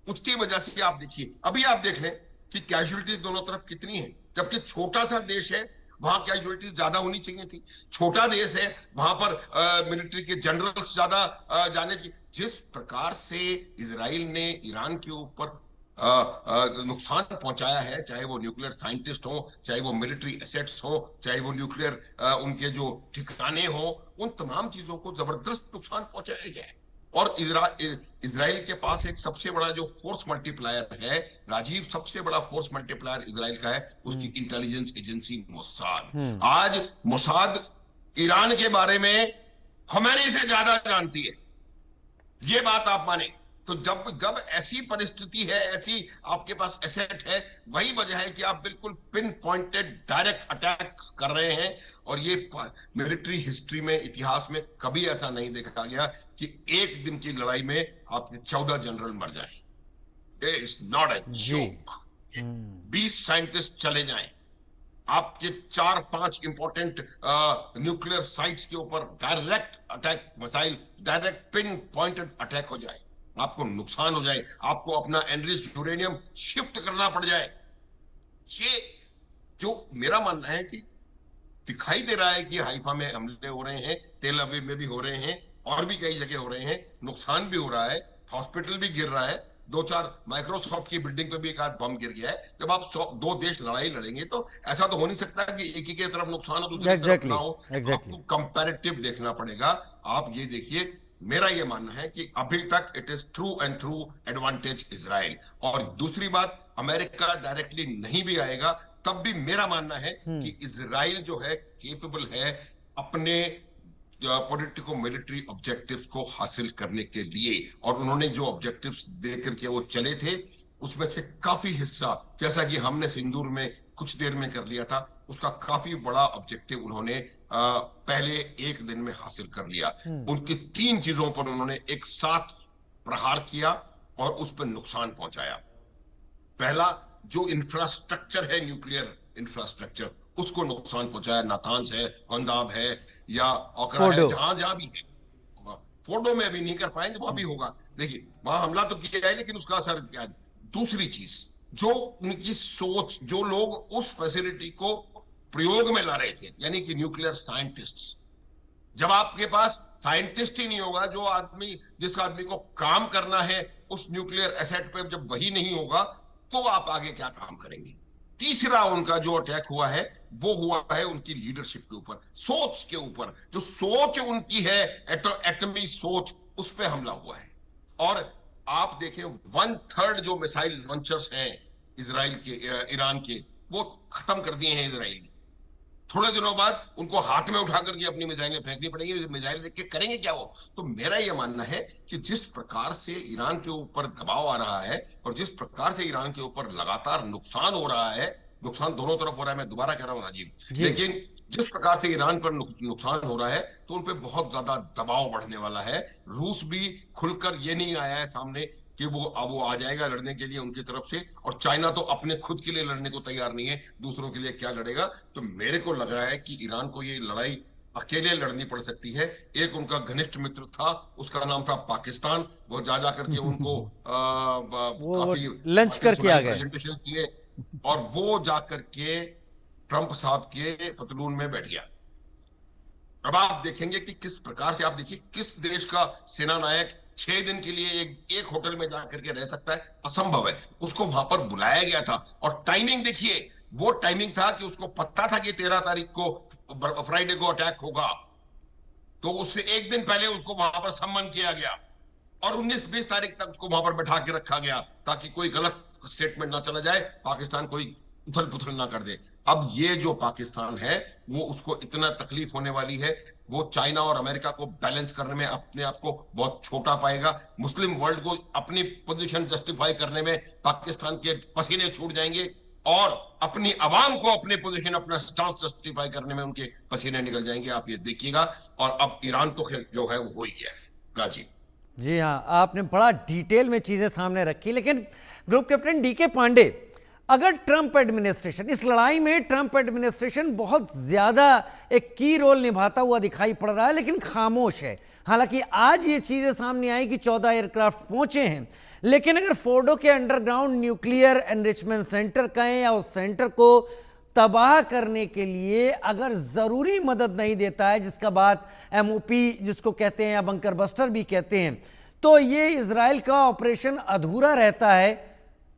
उसकी वजह से आप देखिए, अभी आप देख लें कि कैजुअलिटीज दोनों तरफ कितनी है, जबकि छोटा सा देश है, वहां कैजुअलिटीज ज्यादा होनी चाहिए थी। छोटा देश है, वहां पर मिलिट्री के जनरल्स ज्यादा जाने चाहिए। जिस प्रकार से इजराइल ने ईरान के ऊपर नुकसान पहुंचाया है, चाहे वो न्यूक्लियर साइंटिस्ट हो, चाहे वो मिलिट्री एसेट्स हो, चाहे वो न्यूक्लियर उनके जो ठिकाने हो, उन तमाम चीजों को जबरदस्त नुकसान पहुंचाया गया है। और इजराइल के पास एक सबसे बड़ा जो फोर्स मल्टीप्लायर है, राजीव, सबसे बड़ा फोर्स मल्टीप्लायर इजराइल का है उसकी इंटेलिजेंस एजेंसी मोसाद। आज मोसाद ईरान के बारे में खमैनी से ज्यादा जानती है, ये बात आप माने। तो जब ऐसी परिस्थिति है, ऐसी आपके पास एसेट है, वही वजह है कि आप बिल्कुल पिन पॉइंटेड डायरेक्ट अटैक्स कर रहे हैं। और ये मिलिट्री हिस्ट्री में, इतिहास में कभी ऐसा नहीं देखा गया कि एक दिन की लड़ाई में आपके 14 जनरल मर जाएं। It's not a joke. 20 scientist चले जाएं, आपके 4-5 इंपॉर्टेंट न्यूक्लियर साइट्स के ऊपर direct attack, missile direct pin pointed attack हो जाए, आपको नुकसान हो जाए, आपको अपना एनरिच्ड यूरेनियम शिफ्ट करना पड़ जाए। ये जो मेरा मानना है कि दिखाई दे रहा है कि हाइफा में हमले हो रहे हैं, तेल अवीव में भी हो रहे हैं, और भी कई जगह हो रहे हैं, नुकसान भी हो रहा है, हॉस्पिटल भी गिर रहा है, 2-4 माइक्रोसॉफ्ट की बिल्डिंग पे भी एक आध बम गिर गया है। जब आप दो देश लड़ाई लड़ेंगे तो ऐसा तो हो नहीं सकता कि एक ही की तरफ नुकसान हो, दूसरी तरफ ना हो। आपको कंपैरेटिव देखना पड़ेगा। आप ये देखिए, मेरा ये मानना है कि अभी तक it is true and true advantage Israel. और दूसरी बात, अमेरिका डायरेक्टली नहीं भी आएगा तब भी मेरा मानना है कि इजराइल जो है केपेबल है अपने पॉलिटिको मिलिट्री ऑब्जेक्टिव्स को हासिल करने के लिए। और उन्होंने जो ऑब्जेक्टिव्स देकर के वो चले थे, उसमें से काफी हिस्सा, जैसा कि हमने सिंदूर में कुछ देर में कर लिया था, उसका काफी बड़ा ऑब्जेक्टिव उन्होंने पहले एक दिन में हासिल कर लिया। उनकी 3 चीजों पर उन्होंने एक साथ प्रहार किया और उस पर नुकसान पहुंचाया। पहला, जो इंफ्रास्ट्रक्चर है, न्यूक्लियर इंफ्रास्ट्रक्चर, उसको नुकसान पहुंचाया। नातांज है, गंदाब है, या ओकरा है, जहां भी है। फोर्डो में अभी नहीं कर पाएंगे, वहां भी होगा। देखिए, वहां हमला तो किया जाए, लेकिन उसका असर क्या है। दूसरी चीज, जो उनकी सोच, जो लोग उस फैसिलिटी को प्रयोग में ला रहे थे, यानी कि न्यूक्लियर साइंटिस्ट्स, जब आपके पास साइंटिस्ट ही नहीं होगा, जो आदमी, जिस आदमी को काम करना है उस न्यूक्लियर एसेट पे, जब वही नहीं होगा तो आप आगे क्या काम करेंगे। तीसरा उनका जो अटैक हुआ है वो हुआ है उनकी लीडरशिप के ऊपर, सोच के ऊपर। जो सोच उनकी है, एटमी सोच, उस पर हमला हुआ है। और आप देखें, 1/3 जो मिसाइल लॉन्चर्स हैं इजराइल के, ईरान के, वो खत्म कर दिए हैं इजराइल ने। थोड़े दिनों बाद उनको हाथ में उठा करके अपनी मिसाइलें फेंकनी पड़ेंगी। मिसाइल देख के करेंगे क्या वो। तो मेरा यह मानना है कि जिस प्रकार से ईरान के ऊपर दबाव आ रहा है और जिस प्रकार से ईरान के ऊपर लगातार नुकसान हो रहा है, नुकसान दोनों तरफ हो रहा है, मैं दोबारा कह रहा हूं राजीव, लेकिन जिस प्रकार से ईरान पर नुकसान हो रहा है तो उन पर बहुत ज्यादा दबाव बढ़ने वाला है। रूस भी खुलकर ये नहीं आया है सामने कि वो आ जाएगा लड़ने के लिए उनकी तरफ से, और चाइना तो अपने खुद के लिए लड़ने को तैयार नहीं है, दूसरों के लिए क्या लड़ेगा। तो मेरे को लग रहा है कि ईरान को ये लड़ाई अकेले लड़नी पड़ सकती है। एक उनका घनिष्ठ मित्र था, उसका नाम था पाकिस्तान, वो जा करके उनको काफी लंच करके आ गए, प्रेजेंटेशंस दिए, और वो जाकर के ट्रंप साहब के पतलून में बैठ गया। अब आप देखेंगे कि किस प्रकार से, आप देखिए किस देश का सेना नायक 6 दिन के लिए एक होटल में जाकर के रह सकता है, असंभव है। उसको वहां पर बुलाया गया था, और टाइमिंग देखिए, वो टाइमिंग था कि उसको पता था कि 13 तारीख को, फ्राइडे को अटैक होगा, तो उससे एक दिन पहले उसको वहां पर सम्मन किया गया, और 19-20 तारीख तक उसको वहां पर बैठा के रखा गया ताकि कोई गलत स्टेटमेंट ना चला जाए, पाकिस्तान कोई उथल पुथल ना कर दे। अब ये जो पाकिस्तान है, वो उसको इतना तकलीफ होने वाली है, वो चाइना और अमेरिका को बैलेंस करने में अपने आप को बहुत छोटा पाएगा। मुस्लिम वर्ल्ड को अपनी पोजीशन जस्टिफाई करने में पाकिस्तान के पसीने छूट जाएंगे, और अपनी आवाम को अपने पोजीशन, अपना स्टांस जस्टिफाई करने में उनके पसीने निकल जाएंगे। आप ये देखिएगा। और अब ईरान तो जो है वो हो ही गया है। राजीव जी हाँ, आपने बड़ा डिटेल में चीजें सामने रखी, लेकिन ग्रुप कैप्टन डी के पांडे, अगर ट्रंप एडमिनिस्ट्रेशन, इस लड़ाई में ट्रंप एडमिनिस्ट्रेशन बहुत ज्यादा एक की रोल निभाता हुआ दिखाई पड़ रहा है, लेकिन खामोश है। हालांकि आज ये चीजें सामने आई कि 14 एयरक्राफ्ट पहुंचे हैं, लेकिन अगर फोर्डो के अंडरग्राउंड न्यूक्लियर एनरिचमेंट सेंटर कहें या उस सेंटर को तबाह करने के लिए अगर जरूरी मदद नहीं देता है, जिसका बात एमओपी जिसको कहते हैं या बंकर बस्टर भी कहते हैं, तो ये इजराइल का ऑपरेशन अधूरा रहता है।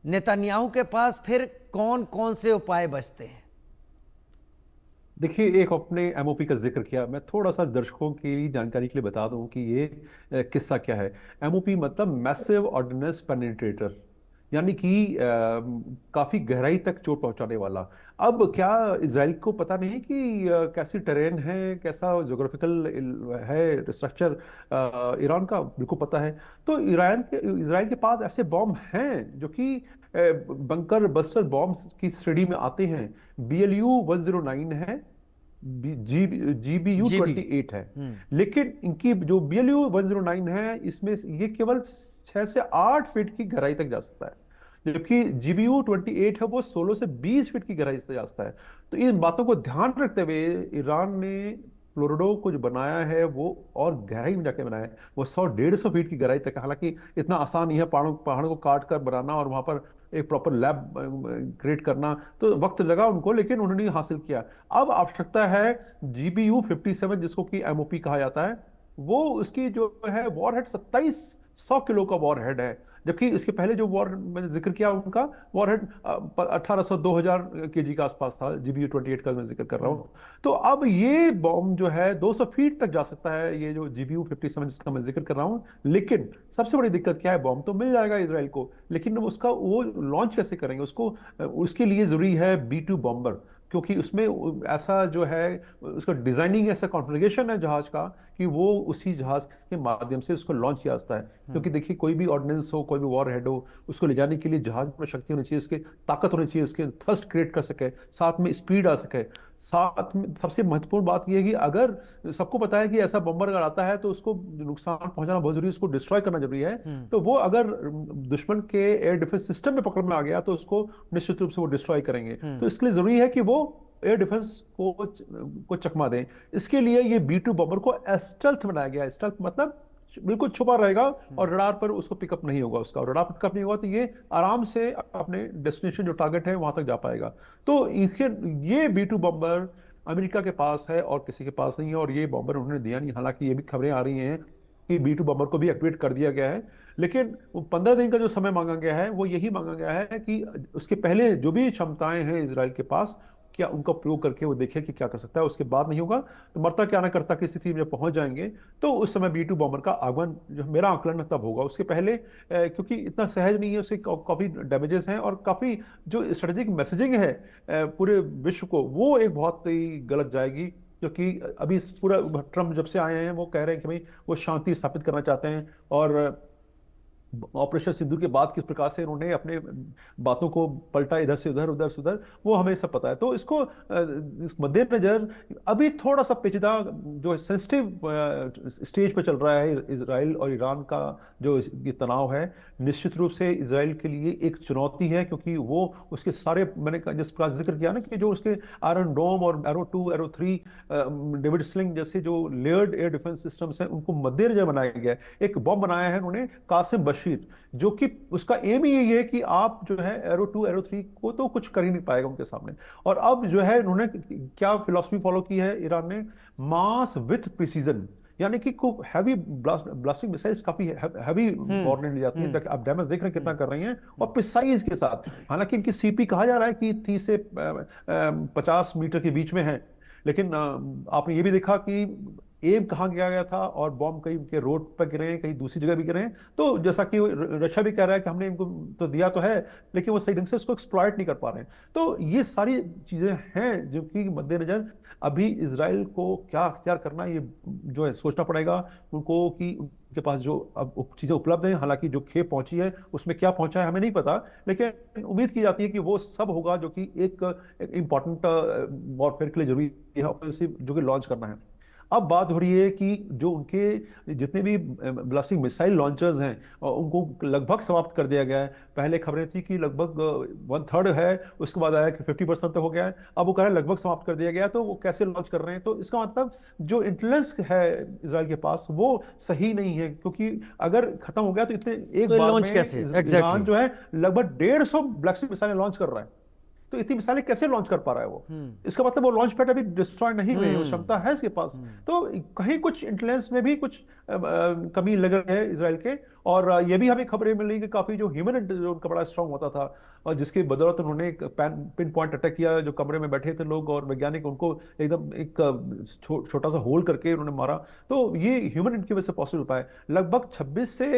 नेतन्याहू के पास फिर कौन कौन से उपाय बचते हैं? देखिए, एक आपने एमओपी का जिक्र किया, मैं थोड़ा सा दर्शकों की जानकारी के लिए बता दूं कि ये किस्सा क्या है। एमओपी मतलब मैसिव ऑर्डिनेंस पेनिट्रेटर, यानी कि काफी गहराई तक चोट पहुंचाने वाला। अब क्या इजराइल को पता नहीं कि कैसी टेरेन है, कैसा ज्योग्राफिकल है स्ट्रक्चर ईरान का? बिल्कुल पता है। तो इजराइल के पास ऐसे बॉम्ब हैं जो कि बंकर बस्टर बॉम्ब की श्रेणी में आते हैं। BLU 109 है, GBU 28 है। लेकिन इनकी जो BLU 109 है, इसमें ये केवल 6 से 8 फीट की गहराई तक जा सकता है, जबकि GBU 28 है वो 16 से 20 फीट की गहराई से जा सकता है। तो इन बातों को ध्यान रखते हुए ईरान ने फ्लोरिडो को जो बनाया है वो और गहराई में जाके बनाया है, वो 100-150 फीट की गहराई तक है। हालांकि इतना आसान नहीं है पहाड़ों को काट कर बनाना और वहां पर एक प्रॉपर लैब क्रिएट करना, तो वक्त लगा उनको, लेकिन उन्होंने हासिल किया। अब आवश्यकता है GBU 57 जिसको कि MOP कहा जाता है, वो उसकी जो है वॉरहेड 2700 किलो का वॉरहेड है, जबकि इसके पहले जो वॉर मैंने जिक्र किया उनका वॉरहेड 1800-2000 kg के आसपास था। GBU 28 का मैं जिक्र कर रहा हूँ। तो अब ये बॉम्ब जो है 200 फीट तक जा सकता है, ये जो GBU 57 जिसका मैं जिक्र कर रहा हूँ। लेकिन सबसे बड़ी दिक्कत क्या है? बॉम्ब तो मिल जाएगा इसराइल को, लेकिन उसका वो लॉन्च कैसे करेंगे? उसके लिए जरूरी है B2 बॉम्बर, क्योंकि उसमें ऐसा जो है उसका डिजाइनिंग, ऐसा कॉन्फ़िगरेशन है जहाज का कि वो उसी जहाज के माध्यम से उसको लॉन्च किया जाता है। क्योंकि देखिए, कोई भी ऑर्डिनेंस हो, कोई भी वॉर हेड हो, उसको ले जाने के लिए जहाज में शक्ति होनी चाहिए, उसके ताकत होनी चाहिए, उसके थ्रस्ट क्रिएट कर सके, साथ में स्पीड आ सके। साथ में सबसे महत्वपूर्ण बात यह है कि अगर सबको पता है कि ऐसा बम्बर अगर आता है तो उसको नुकसान पहुंचाना बहुत जरूरी है, उसको डिस्ट्रॉय करना जरूरी है। तो वो अगर दुश्मन के एयर डिफेंस सिस्टम में पकड़ में आ गया तो उसको निश्चित रूप से वो डिस्ट्रॉय करेंगे। तो इसके लिए जरूरी है कि वो एयर डिफेंस को चकमा दें। इसके लिए ये B2 बॉम्बर को स्टेल्थ बनाया गया है। स्टेल्थ मतलब बिल्कुल छुपा रहेगा और रडार पर उसको पिकअप नहीं होगा, उसका रडार पिकअप नहीं होगा तो ये आराम से अपने डेस्टिनेशन जो टारगेट है वहां तक जा पाएगा। तो ये B2 बॉम्बर अमेरिका के पास है और किसी के पास नहीं है, और ये बॉम्बर उन्होंने दिया नहीं। हालांकि ये भी खबरें आ रही हैं कि B2 बॉम्बर को भी एक्टिवेट कर दिया गया है, लेकिन 15 दिन का जो समय मांगा गया है वो यही मांगा गया है कि उसके पहले जो भी क्षमताएं हैं इजराइल के पास, क्या उनका प्रयोग करके वो देखे कि क्या कर सकता है। उसके बाद नहीं होगा तो मरता क्या ना करता की स्थिति में जब पहुंच जाएंगे तो उस समय B2 बॉम्बर का आगमन, जो मेरा आकलन तब होगा। उसके पहले क्योंकि इतना सहज नहीं है, उससे काफी डैमेजेस हैं और काफी जो स्ट्रेटेजिक मैसेजिंग है पूरे विश्व को, वो एक बहुत ही गलत जाएगी। क्योंकि अभी पूरा ट्रम्प जब से आए हैं वो कह रहे हैं कि भाई वो शांति स्थापित करना चाहते हैं, और ऑपरेशन सिंधु के बाद किस प्रकार से उन्होंने अपने बातों को पलटा इधर से उधर, उधर से उधर, वो हमें सब पता है। तो इसको मद्देनजर अभी थोड़ा सा पेचीदा जो सेंसिटिव स्टेज पे चल रहा है इजराइल और ईरान का जो ये तनाव है, निश्चित रूप से इजराइल के लिए एक चुनौती है। क्योंकि वो उसके सारे, मैंने जिस प्रकार जिक्र किया ना कि जो उसके आयरन डोम और एरो 2, एरो 3, डेविड स्लिंग जैसे जो लेयर्ड एयर डिफेंस सिस्टम्स हैं, उनको मद्देनजर बनाया गया है। एक बॉम्ब बनाया है उन्होंने कासिम बशीर, जो कि उसका एम ही यही है कि आप जो है एरो 2, एरो 3 को तो कुछ कर ही नहीं पाएगा उनके सामने। और अब जो है उन्होंने क्या फिलॉसफी फॉलो की है ईरान ने? मास विथ प्रिसीजन, यानी कि खूब हैवी ब्लास्टिंग मिसाइल्स, काफी हैवी ऑर्डिनेट ली जाती है। आप डैमेज देख रहे हैं कितना कर रही हैं, और प्रिसाइज के साथ। हालांकि इनकी CP कहा जा रहा है कि 30 से 50 मीटर के बीच में है, लेकिन आपने ये भी देखा कि एम कहाँ किया गया था और बॉम्ब कहीं के रोड पर गिरे हैं, कहीं दूसरी जगह भी गिरे हैं। तो जैसा कि रशिया भी कह रहा है कि हमने इनको तो दिया तो है, लेकिन वो सही ढंग से उसको एक्सप्लॉइट नहीं कर पा रहे हैं। तो ये सारी चीजें हैं जो कि मद्देनजर अभी इजराइल को क्या अख्तियार करना, ये जो है सोचना पड़ेगा उनको कि उनके पास जो अब चीजें उपलब्ध हैं। हालांकि जो खेप पहुंची है उसमें क्या पहुंचा है हमें नहीं पता, लेकिन उम्मीद की जाती है कि वो सब होगा जो कि एक इंपॉर्टेंट वॉरफेयर के लिए जरूरी है, ऑफेंसिव जो कि लॉन्च करना है। अब बात हो रही है कि जो उनके जितने भी ब्लास्टिक मिसाइल लॉन्चर्स हैं उनको लगभग समाप्त कर दिया गया है। पहले खबरें थी कि लगभग 1/3 है, उसके बाद आया कि 50% तक हो गया है, अब वो कह रहे हैं लगभग समाप्त कर दिया गया। तो वो कैसे लॉन्च कर रहे हैं, तो इसका मतलब जो इंटेलिजेंस है इजराइल के पास वो सही नहीं है, क्योंकि अगर खत्म हो गया तो इतने एक तो बार लॉन्च में कैसे? Iran exactly. जो है लगभग 150 ब्लास्टिक मिसाइलें लॉन्च कर रहा है। तो इतनी मिसाइलें कैसे लॉन्च कर पा रहा है वो? इसका मतलब वो लॉन्च पैड अभी डिस्ट्रॉय नहीं हुए हैं, वो क्षमता है इसके पास। तो कहीं कुछ इंटेलिजेंस में भी कुछ कमी लग रही है इसराइल के। और ये भी हमें खबरें मिल रही कि काफी जो ह्यूमन जो उनका बड़ा स्ट्रांग होता था और जिसकी बदौलत उन्होंने एक पिन पॉइंट अटैक किया, जो कमरे में बैठे थे लोग और वैज्ञानिक, उनको एकदम एक छोटा सा होल करके उन्होंने मारा। तो ये ह्यूमन इनकी वजह से पॉसिबल पाए। लगभग 26 से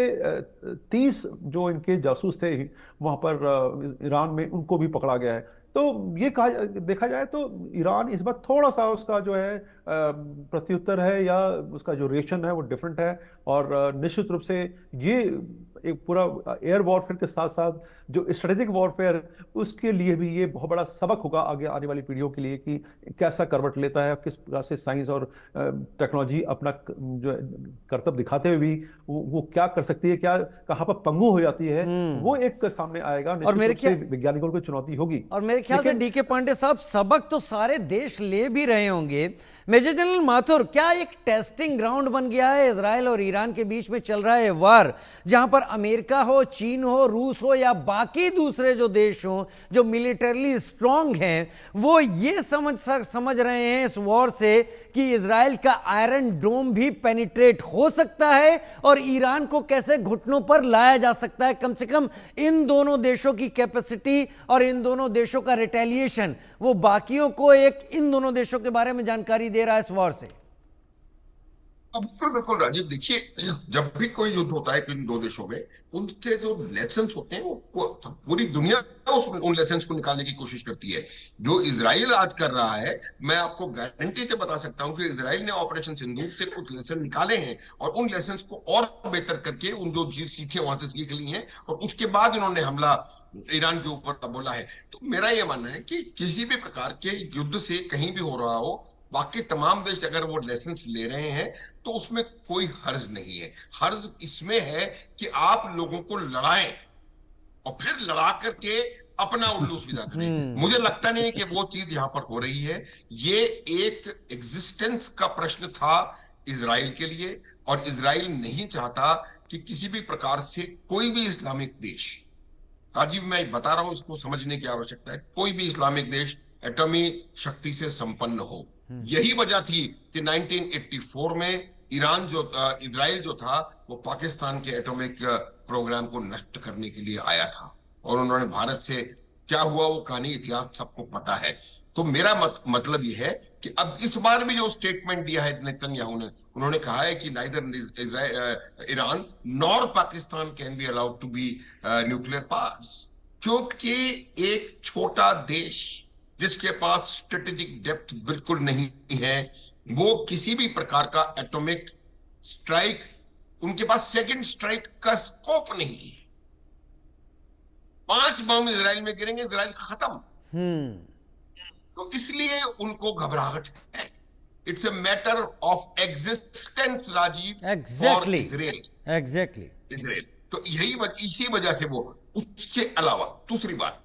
30 जो इनके जासूस थे वहां पर ईरान में, उनको भी पकड़ा गया है। तो ये कहा देखा जाए तो ईरान इस बार थोड़ा सा उसका जो है प्रत्युत्तर है या उसका जो रिएक्शन है वो डिफरेंट है। और निश्चित रूप से ये एक पूरा एयर वॉरफेयर के साथ साथ जो स्ट्रेटेजिक वॉरफेयर, उसके लिए भी ये बहुत बड़ा सबक होगा आगे आने वाली पीढ़ियों के लिए कि कैसा करवट लेता है, किस प्रकार से साइंस और टेक्नोलॉजी अपना जो कर्तव्य दिखाते हुए भी वो क्या कर सकती है, क्या कहाँ पर पंगु हो जाती है, वो एक सामने आएगा। और मेरे निश्चित रूप से वैज्ञानिकों को चुनौती होगी। और मेरे ख्याल से डीके पांडे साहब, सबक तो सारे देश ले भी रहे होंगे। मेजर जनरल माथुर, क्या एक टेस्टिंग ग्राउंड बन गया है इजराइल और ईरान के बीच में चल रहा है वार, जहां पर अमेरिका हो, चीन हो, रूस हो या बाकी दूसरे जो देश हो जो मिलिटरली स्ट्रांग हैं, वो ये समझ रहे हैं इस वॉर से कि इजराइल का आयरन डोम भी पेनिट्रेट हो सकता है और ईरान को कैसे घुटनों पर लाया जा सकता है। कम से कम इन दोनों देशों की कैपेसिटी और इन दोनों देशों का रिटेलिएशन वो बाकियों को एक इन दोनों देशों के बारे में जानकारी दे रहा है इस वॉर से। बिल्कुल बिल्कुल राजीव, देखिए, जब भी कोई युद्ध होता है इन दो देशों में, उनके जो लेसन्स होते हैं वो पूरी दुनिया उन लेसन्स को निकालने की कोशिश करती है। जो इजराइल आज कर रहा है, मैं आपको गारंटी से बता सकता हूं कि इजराइल ने ऑपरेशन सिंदूर से कुछ लेसन निकाले हैं और उन लेसन्स को और बेहतर करके उन जो चीज सीखे वहां से सीख ली हैं और उसके बाद इन्होंने हमला ईरान के ऊपर बोला है। तो मेरा यह मानना है कि किसी भी प्रकार के युद्ध से कहीं भी हो रहा हो, बाकी तमाम देश अगर वो लेसन्स ले रहे हैं तो उसमें कोई हर्ज नहीं है। हर्ज इसमें है कि आप लोगों को लड़ाएं और फिर लड़ा करके अपना उल्लू सीधा करें। मुझे लगता नहीं कि वो चीज यहां पर हो रही है। ये एक एग्जिस्टेंस का प्रश्न था इजराइल के लिए और इजराइल नहीं चाहता कि किसी भी प्रकार से कोई भी इस्लामिक देश, राजीव मैं बता रहा हूं, इसको समझने की आवश्यकता है, कोई भी इस्लामिक देश एटमी शक्ति से संपन्न हो। यही वजह थी कि 1984 में इजराइल जो था वो पाकिस्तान के एटॉमिक प्रोग्राम को नष्ट करने के लिए आया था और उन्होंने भारत से क्या हुआ वो कहानी इतिहास सबको पता है। तो मेरा मतलब ये है कि अब इस बार भी जो स्टेटमेंट दिया है नेतन्याहू ने, उन्होंने कहा है कि neither Iran nor Pakistan can be allowed to be nuclear powers, क्योंकि एक छोटा देश जिसके पास स्ट्रेटेजिक डेप्थ बिल्कुल नहीं है, वो किसी भी प्रकार का एटॉमिक स्ट्राइक, उनके पास सेकंड स्ट्राइक का स्कोप नहीं है। 5 बम इजराइल में गिरेंगे, इजराइल खत्म। तो इसलिए उनको घबराहट है। It's a matter of existence Rajiv, exactly Israel. तो इसी वजह से वो, उसके अलावा दूसरी बात,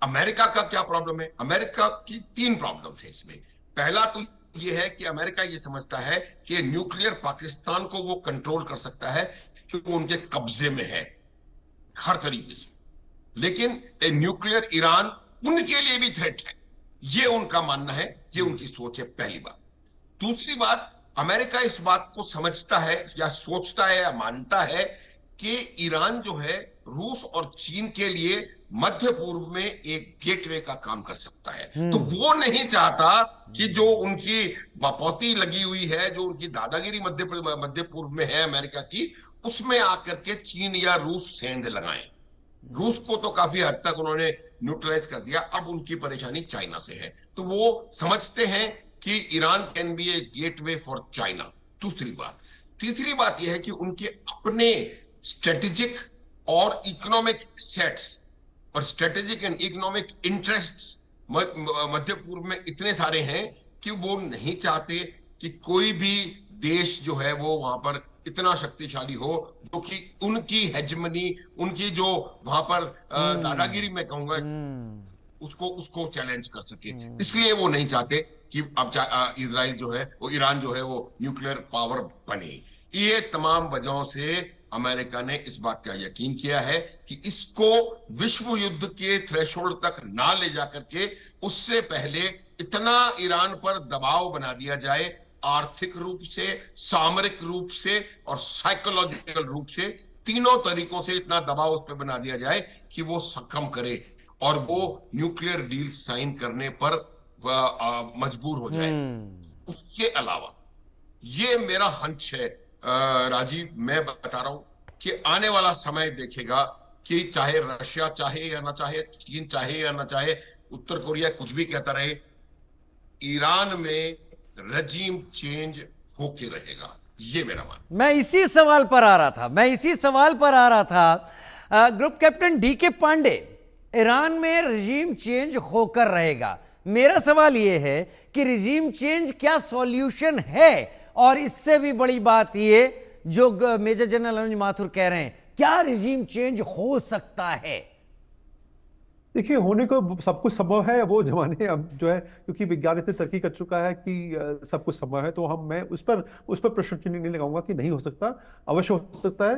अमेरिका का क्या प्रॉब्लम है? अमेरिका की 3 प्रॉब्लम है इसमें। पहला तो यह है कि अमेरिका ये समझता है कि न्यूक्लियर पाकिस्तान को वो कंट्रोल कर सकता है क्योंकि वो उनके कब्जे में है हर तरीके से, लेकिन न्यूक्लियर ईरान उनके लिए भी थ्रेट है, ये उनका मानना है, ये उनकी सोच है, पहली बात। दूसरी बात, अमेरिका इस बात को समझता है या सोचता है या मानता है कि ईरान जो है रूस और चीन के लिए मध्य पूर्व में एक गेटवे का काम कर सकता है। तो वो नहीं चाहता कि जो उनकी बापौती लगी हुई है, जो उनकी दादागिरी मध्य पूर्व में है अमेरिका की, उसमें आकर के चीन या रूस सेंध लगाएं। रूस को तो काफी हद तक उन्होंने न्यूट्रलाइज कर दिया, अब उनकी परेशानी चाइना से है। तो वो समझते हैं कि Iran can be A gateway for China. दूसरी बात, तीसरी बात यह है कि उनके अपने स्ट्रेटेजिक और इकोनॉमिक सेट्स और स्ट्रेटेजिक एंड इकोनॉमिक इंटरेस्ट्स मध्य पूर्व में इतने सारे हैं कि वो नहीं चाहते कि कोई भी देश जो है वो वहां पर इतना शक्तिशाली हो जो कि उनकी हेजमनी, उनकी जो वहां पर दादागिरी मैं कहूंगा उसको उसको चैलेंज कर सके। इसलिए वो नहीं चाहते कि अब इजराइल जो है वो, ईरान जो है वो न्यूक्लियर पावर बने। ये तमाम वजहों से अमेरिका ने इस बात का यकीन किया है कि इसको विश्व युद्ध के थ्रेशोल्ड तक ना ले जाकर के उससे पहले इतना ईरान पर दबाव बना दिया जाए, आर्थिक रूप से, सामरिक रूप से और साइकोलॉजिकल रूप से, तीनों तरीकों से इतना दबाव उस पर बना दिया जाए कि वो सक्षम करे और वो न्यूक्लियर डील साइन करने पर मजबूर हो जाए। उसके अलावा ये मेरा हंच है राजीव, मैं बता रहा हूं कि आने वाला समय देखेगा कि चाहे रशिया चाहे या ना चाहे, चीन चाहे या ना चाहे, उत्तर कोरिया कुछ भी कहता रहे, ईरान में रजीम चेंज होके रहेगा। ये मेरा मान। मैं इसी सवाल पर आ रहा था ग्रुप कैप्टन डी के पांडे, ईरान में रजीम चेंज होकर रहेगा। मेरा सवाल यह है कि रजीम चेंज क्या सॉल्यूशन है, और इससे भी बड़ी बात यह जो मेजर जनरल अनुज माथुर कह रहे हैं, क्या रजीम चेंज हो सकता है? देखिए, होने को सब कुछ संभव है। वो जमाने अब जो है, क्योंकि विज्ञान इतनी तरक्की कर चुका है कि सब कुछ संभव है, तो मैं उस पर प्रश्न चिन्ह नहीं लगाऊंगा कि नहीं हो सकता। अवश्य हो सकता है।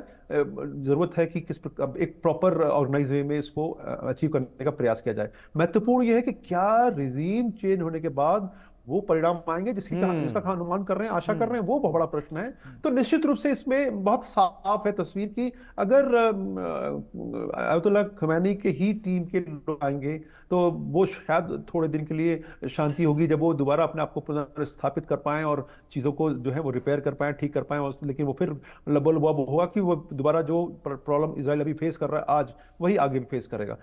जरूरत है कि एक प्रॉपर ऑर्गेनाइज वे में इसको अचीव करने का प्रयास किया जाए। महत्वपूर्ण यह है कि क्या रिजीम चेंज होने के बाद वो परिणाम आएंगे जिसका अनुमान कर रहे हैं, आशा कर रहे हैं, वो बहुत बड़ा प्रश्न है। तो निश्चित रूप से इसमें बहुत साफ है तस्वीर की अगर अयतुल्ला खमैनी के ही टीम के लोग आएंगे तो वो शायद थोड़े दिन के लिए शांति होगी, जब वो दोबारा अपने आप को पुनर्स्थापित कर पाएं और चीज़ों को जो है वो रिपेयर कर पाएं, ठीक कर पाएं। लेकिन वो फिर लबोलबाब होगा कि वो दोबारा जो प्रॉब्लम इजराइल अभी फेस कर रहा है आज, वही आगे भी फेस करेगा।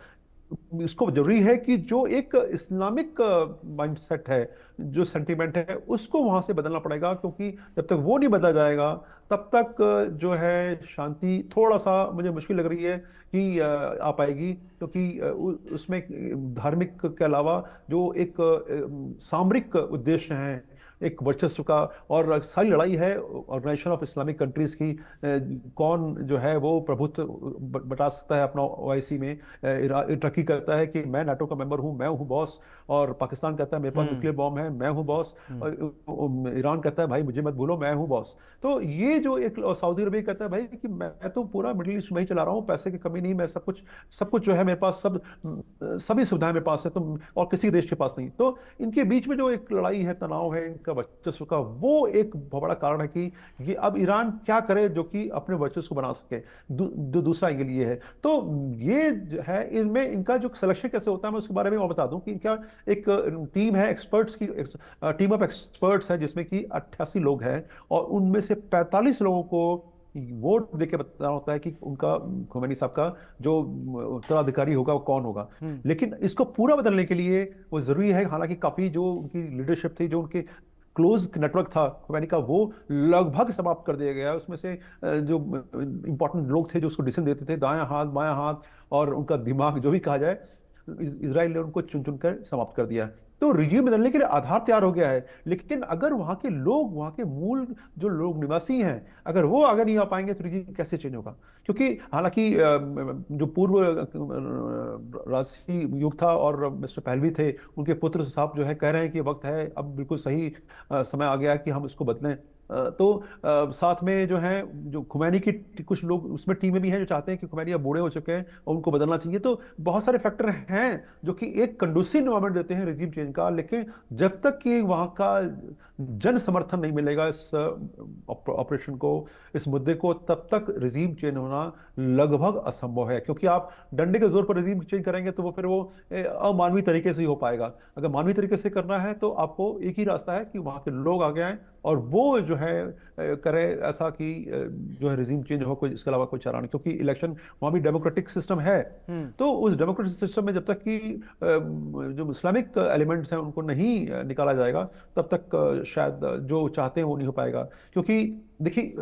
इसको जरूरी है कि जो एक इस्लामिक माइंडसेट है, जो सेंटीमेंट है, उसको वहां से बदलना पड़ेगा, क्योंकि जब तक वो नहीं बदला जाएगा तब तक जो है शांति थोड़ा सा मुझे मुश्किल लग रही है कि आ पाएगी। क्योंकि उसमें धार्मिक के अलावा जो एक सामरिक उद्देश्य है, एक वर्चस्व का, और सारी लड़ाई है ऑर्गेनाइजेशन ऑफ इस्लामिक कंट्रीज की। कौन जो है वो प्रभुत्व बता सकता है अपना ओआईसी में। टर्की कहता है कि मैं नाटो का मेंबर हूं, मैं हूं बॉस, और पाकिस्तान कहता है मेरे पास न्यूक्लियर बॉम्ब है, मैं हूं बॉस, और ईरान कहता है भाई मुझे मत भूलो, मैं हूं बॉस। तो ये जो एक सऊदी अरबिया कहता है भाई कि मैं तो पूरा मिडिल ईस्ट में ही चला रहा हूँ, पैसे की कमी नहीं, मैं सब कुछ जो है मेरे पास, सभी सुविधाएं मेरे पास है, तो और किसी देश के पास नहीं। तो इनके बीच में जो एक लड़ाई है, तनाव है इनका वर्चस्व का, वो एक बहुत बड़ा कारण है कि ये अब ईरान क्या करे जो कि अपने वर्चस्व को बना सके। दूसरा एंगल ये है। तो ये है, इनमें इनका जो सिलेक्शन कैसे होता है मैं उसके बारे में और बता दूं कि इनका एक टीम है एक्सपर्ट्स की, टीम ऑफ एक्सपर्ट्स है जिसमें कि 88 लोग हैं, और उनमें से 45 लोगों को वोट देके बताना होता है कि उनका, खोमेनी साहब का जो उत्तराधिकारी होगा वो कौन होगा। लेकिन इसको पूरा बदलने के लिए वो जरूरी है, हालांकि काफी जो उनकी लीडरशिप थी, जो उनके क्लोज नेटवर्क था खोमेनी का, वो लगभग समाप्त कर दिया गया। उसमें से जो इंपॉर्टेंट लोग थे जो उसको डिसीजन देते थे, दायां हाथ बायां हाथ और उनका दिमाग जो भी कहा जाए, इजराइल ने उनको चुन चुन कर समाप्त कर दिया। तो रिजीम बदलने के लिए आधार तैयार हो गया है। लेकिन अगर वहां के लोग, वहां के मूल जो लोग निवासी हैं, अगर वो आगे नहीं आ पाएंगे तो रिजीम कैसे चेंज होगा? क्योंकि हालांकि जो पूर्व राजसी युग था और मिस्टर पहलवी थे, उनके पुत्र साहब जो है कह रहे हैं कि वक्त है, अब बिल्कुल सही समय आ गया कि हम इसको बदलें। तो साथ में जो है, जो खुमैनी की कुछ लोग उसमें टीम में भी हैं जो चाहते हैं कि खुमैनी अब बूढ़े हो चुके हैं और उनको बदलना चाहिए। तो बहुत सारे फैक्टर हैं जो कि एक कंडूसिव एनवायरनमेंट देते हैं रिजीम चेंज का। लेकिन जब तक कि वहां का जन समर्थन नहीं मिलेगा इस ऑपरेशन को, इस मुद्दे को, तब तक रिजीम चेंज होना लगभग असंभव है। क्योंकि आप डंडे के जोर पर रिजीम चेंज करेंगे तो वो फिर वो अमानवीय तरीके से ही हो पाएगा। अगर मानवीय तरीके से करना है तो आपको एक ही रास्ता है कि वहां के लोग आगे आए और वो जो है करे ऐसा कि जो है रिजीम चेंज हो, कोई इसके अलावा कोई चारा नहीं। क्योंकि इलेक्शन वहां भी डेमोक्रेटिक सिस्टम है, तो उस डेमोक्रेटिक सिस्टम में जब तक कि जो इस्लामिक एलिमेंट्स हैं उनको नहीं निकाला जाएगा, तब तक शायद जो चाहते हैं वो नहीं हो पाएगा। क्योंकि देखिए,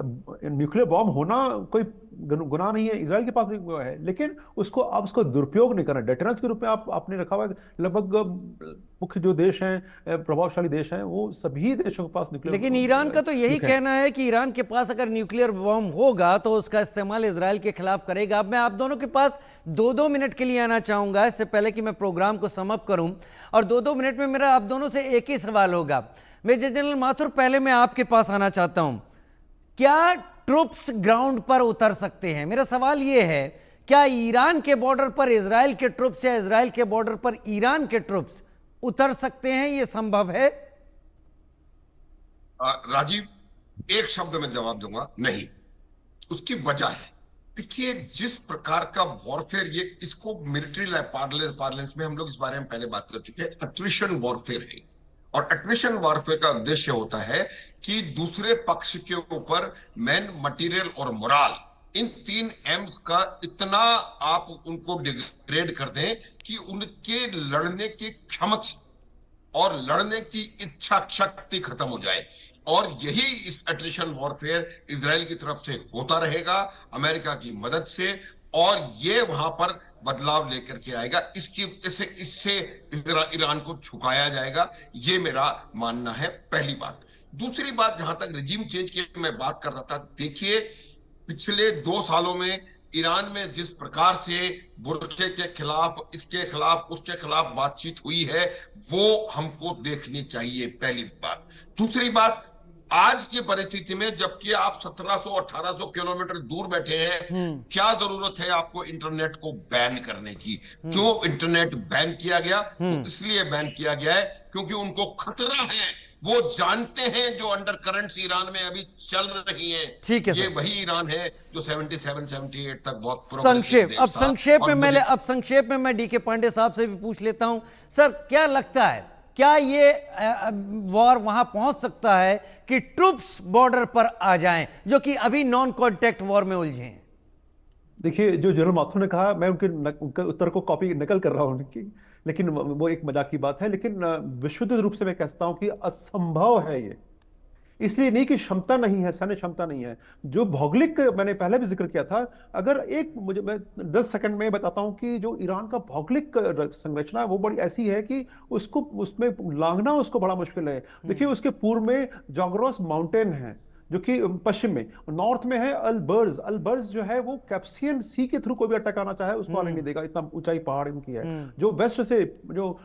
न्यूक्लियर बॉम्ब होना कोई गुनाह नहीं है, इजराइल के पास भी वो है, लेकिन उसको आप उसको दुरुपयोग नहीं करना। डेटरेंस के रूप में आप आपने रखा हुआ है। लगभग मुख्य जो देश हैं, प्रभावशाली देश हैं, वो सभी देशों के पास न्यूक्लियर लेकिन ईरान का तो यही नुक है। कहना है कि ईरान के पास अगर न्यूक्लियर बॉम्ब होगा तो उसका इस्तेमाल इजराइल के खिलाफ करेगा। अब मैं आप दोनों के पास 2-2 मिनट के लिए आना चाहूंगा, इससे पहले कि मैं प्रोग्राम को समअप करूं, और 2-2 मिनट में मेरा आप दोनों से एक ही सवाल होगा। मेजर जनरल माथुर, पहले मैं आपके पास आना चाहता हूं, क्या ट्रुप्स ग्राउंड पर उतर सकते हैं? मेरा सवाल यह है, क्या ईरान के बॉर्डर पर इजराइल के ट्रुप्स या इजराइल के बॉर्डर पर ईरान के ट्रुप्स उतर सकते हैं? यह संभव है? राजीव, एक शब्द में जवाब दूंगा, नहीं। उसकी वजह है, देखिए, जिस प्रकार का वॉरफेयर, ये इसको मिलिट्री पार्लेंस में हम लोग इस बारे में पहले बात कर चुके हैं, अट्रिशन वॉरफेयर है। और अट्रिशन वॉरफेयर का उद्देश्य होता है कि दूसरे पक्ष के ऊपर मैन, मटेरियल और मोरल, इन 3 एम्स का इतना आप उनको डिग्रेड कर दें कि उनके लड़ने की क्षमता और लड़ने की इच्छा शक्ति खत्म हो जाए। और यही इस अट्रिशन वॉरफेयर इजराइल की तरफ से होता रहेगा, अमेरिका की मदद से, और ये वहां पर बदलाव लेकर के आएगा। इससे ईरान को झुकाया जाएगा, ये मेरा मानना है, पहली बात। दूसरी बात, जहां तक रिजीम चेंज की मैं बात कर रहा था, देखिए, पिछले 2 सालों में ईरान में जिस प्रकार से बुरके के खिलाफ, इसके खिलाफ, उसके खिलाफ बातचीत हुई है, वो हमको देखनी चाहिए, पहली बात। दूसरी बात, आज की परिस्थिति में जबकि आप 1700-1800 किलोमीटर दूर बैठे हैं, क्या जरूरत है आपको इंटरनेट को बैन करने की? क्यों इंटरनेट बैन किया गया? तो इसलिए बैन किया गया है क्योंकि उनको खतरा है। वो जानते हैं जो अंडर करंट्स ईरान में अभी चल रही हैं, ठीक है, ये वही ईरान है जो 77-78 तक बहुत संक्षेप अब संक्षेप में मैं डीके पांडे साहब से भी पूछ लेता हूं। सर, क्या लगता है, क्या ये वॉर वहां पहुंच सकता है कि ट्रुप्स बॉर्डर पर आ जाएं, जो कि अभी नॉन कॉन्टैक्ट वॉर में उलझे हैं? देखिए, जो जनरल माथुर ने कहा, मैं उनके उत्तर को नकल कर रहा हूं उनकी, लेकिन वो एक मजाक की बात है। लेकिन विशुद्ध रूप से मैं कहता हूं कि असंभव है ये। इसलिए नहीं कि क्षमता नहीं है, सैन्य क्षमता नहीं है, जो भौगोलिक, मैंने पहले भी जिक्र किया था। अगर मैं 10 सेकंड में बताता हूं कि जो ईरान का भौगोलिक संरचना है वो बड़ी ऐसी है कि उसको, उसमें लांघना उसको बड़ा मुश्किल है। देखिए, उसके पूर्व में जॉगरोस माउंटेन है, जो कि पश्चिम में, नॉर्थ में है अल्बर्ज। अल्बर्ज जो है वो कैप्सियन सी के थ्रू कोई भी अटैक आना चाहे उसको आने नहीं देगा, इतना ऊंचाई पहाड़ इनकी है। जो वेस्ट से, जो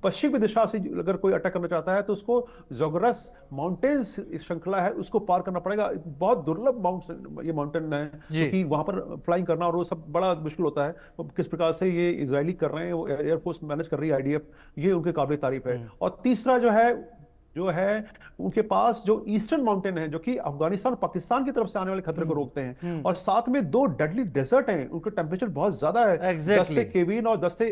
पश्चिमी दिशा से अगर कोई अटैक करना चाहता है तो उसको जोगरस माउंटेन श्रृंखला है, उसको पार करना पड़ेगा। बहुत दुर्लभ ये माउंटेन है, क्योंकि वहां पर फ्लाइंग करना और वो सब बड़ा मुश्किल होता है। किस प्रकार से ये इजरायली कर रहे हैं, वो एयरफोर्स मैनेज कर रही है, IDF, ये उनके काबिल तारीफ है। और तीसरा जो है उनके पास जो ईस्टर्न माउंटेन है, जो कि अफगानिस्तान, पाकिस्तान की तरफ से आने वाले खतरे को रोकते हैं। और साथ में 2 डेडली डेजर्ट हैं, उनका टेम्परेचर बहुत ज्यादा है, दस्ते केविन और दस्ते।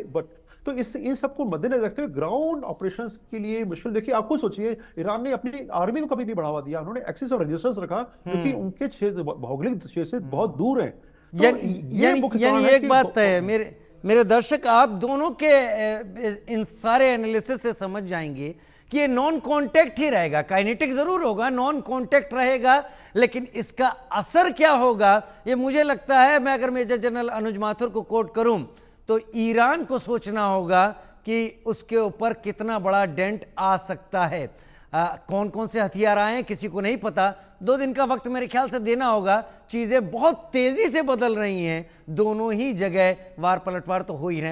तो इन सबको मद्देनजर रखते हुए ग्राउंड ऑपरेशंस के लिए मुश्किल। देखिए, आपको सोचिए, ईरान ने अपनी आर्मी को कभी नहीं बढ़ावा दिया, उन्होंने एक्सिस ऑफ रेजिस्टेंस रखा, जो कि उनके क्षेत्र, भौगोलिक क्षेत्र से बहुत दूर है। यानी एक बात है, मेरे दर्शक, आप दोनों के इन सारे एनालिसिस से समझ जाएंगे कि ये नॉन कॉन्टैक्ट ही रहेगा। काइनेटिक जरूर होगा, नॉन कॉन्टैक्ट रहेगा, लेकिन इसका असर क्या होगा, ये मुझे लगता है, मैं अगर मेजर जनरल अनुज माथुर को कोट करूं तो ईरान को सोचना होगा कि उसके ऊपर कितना बड़ा डेंट आ सकता है। कौन कौन से हथियार आए हैं किसी को नहीं पता। 2 दिन का वक्त मेरे ख्याल से देना होगा। चीजें बहुत तेजी से बदल रही हैं, दोनों ही जगह वार पलटवार तो हो ही रहे हैं।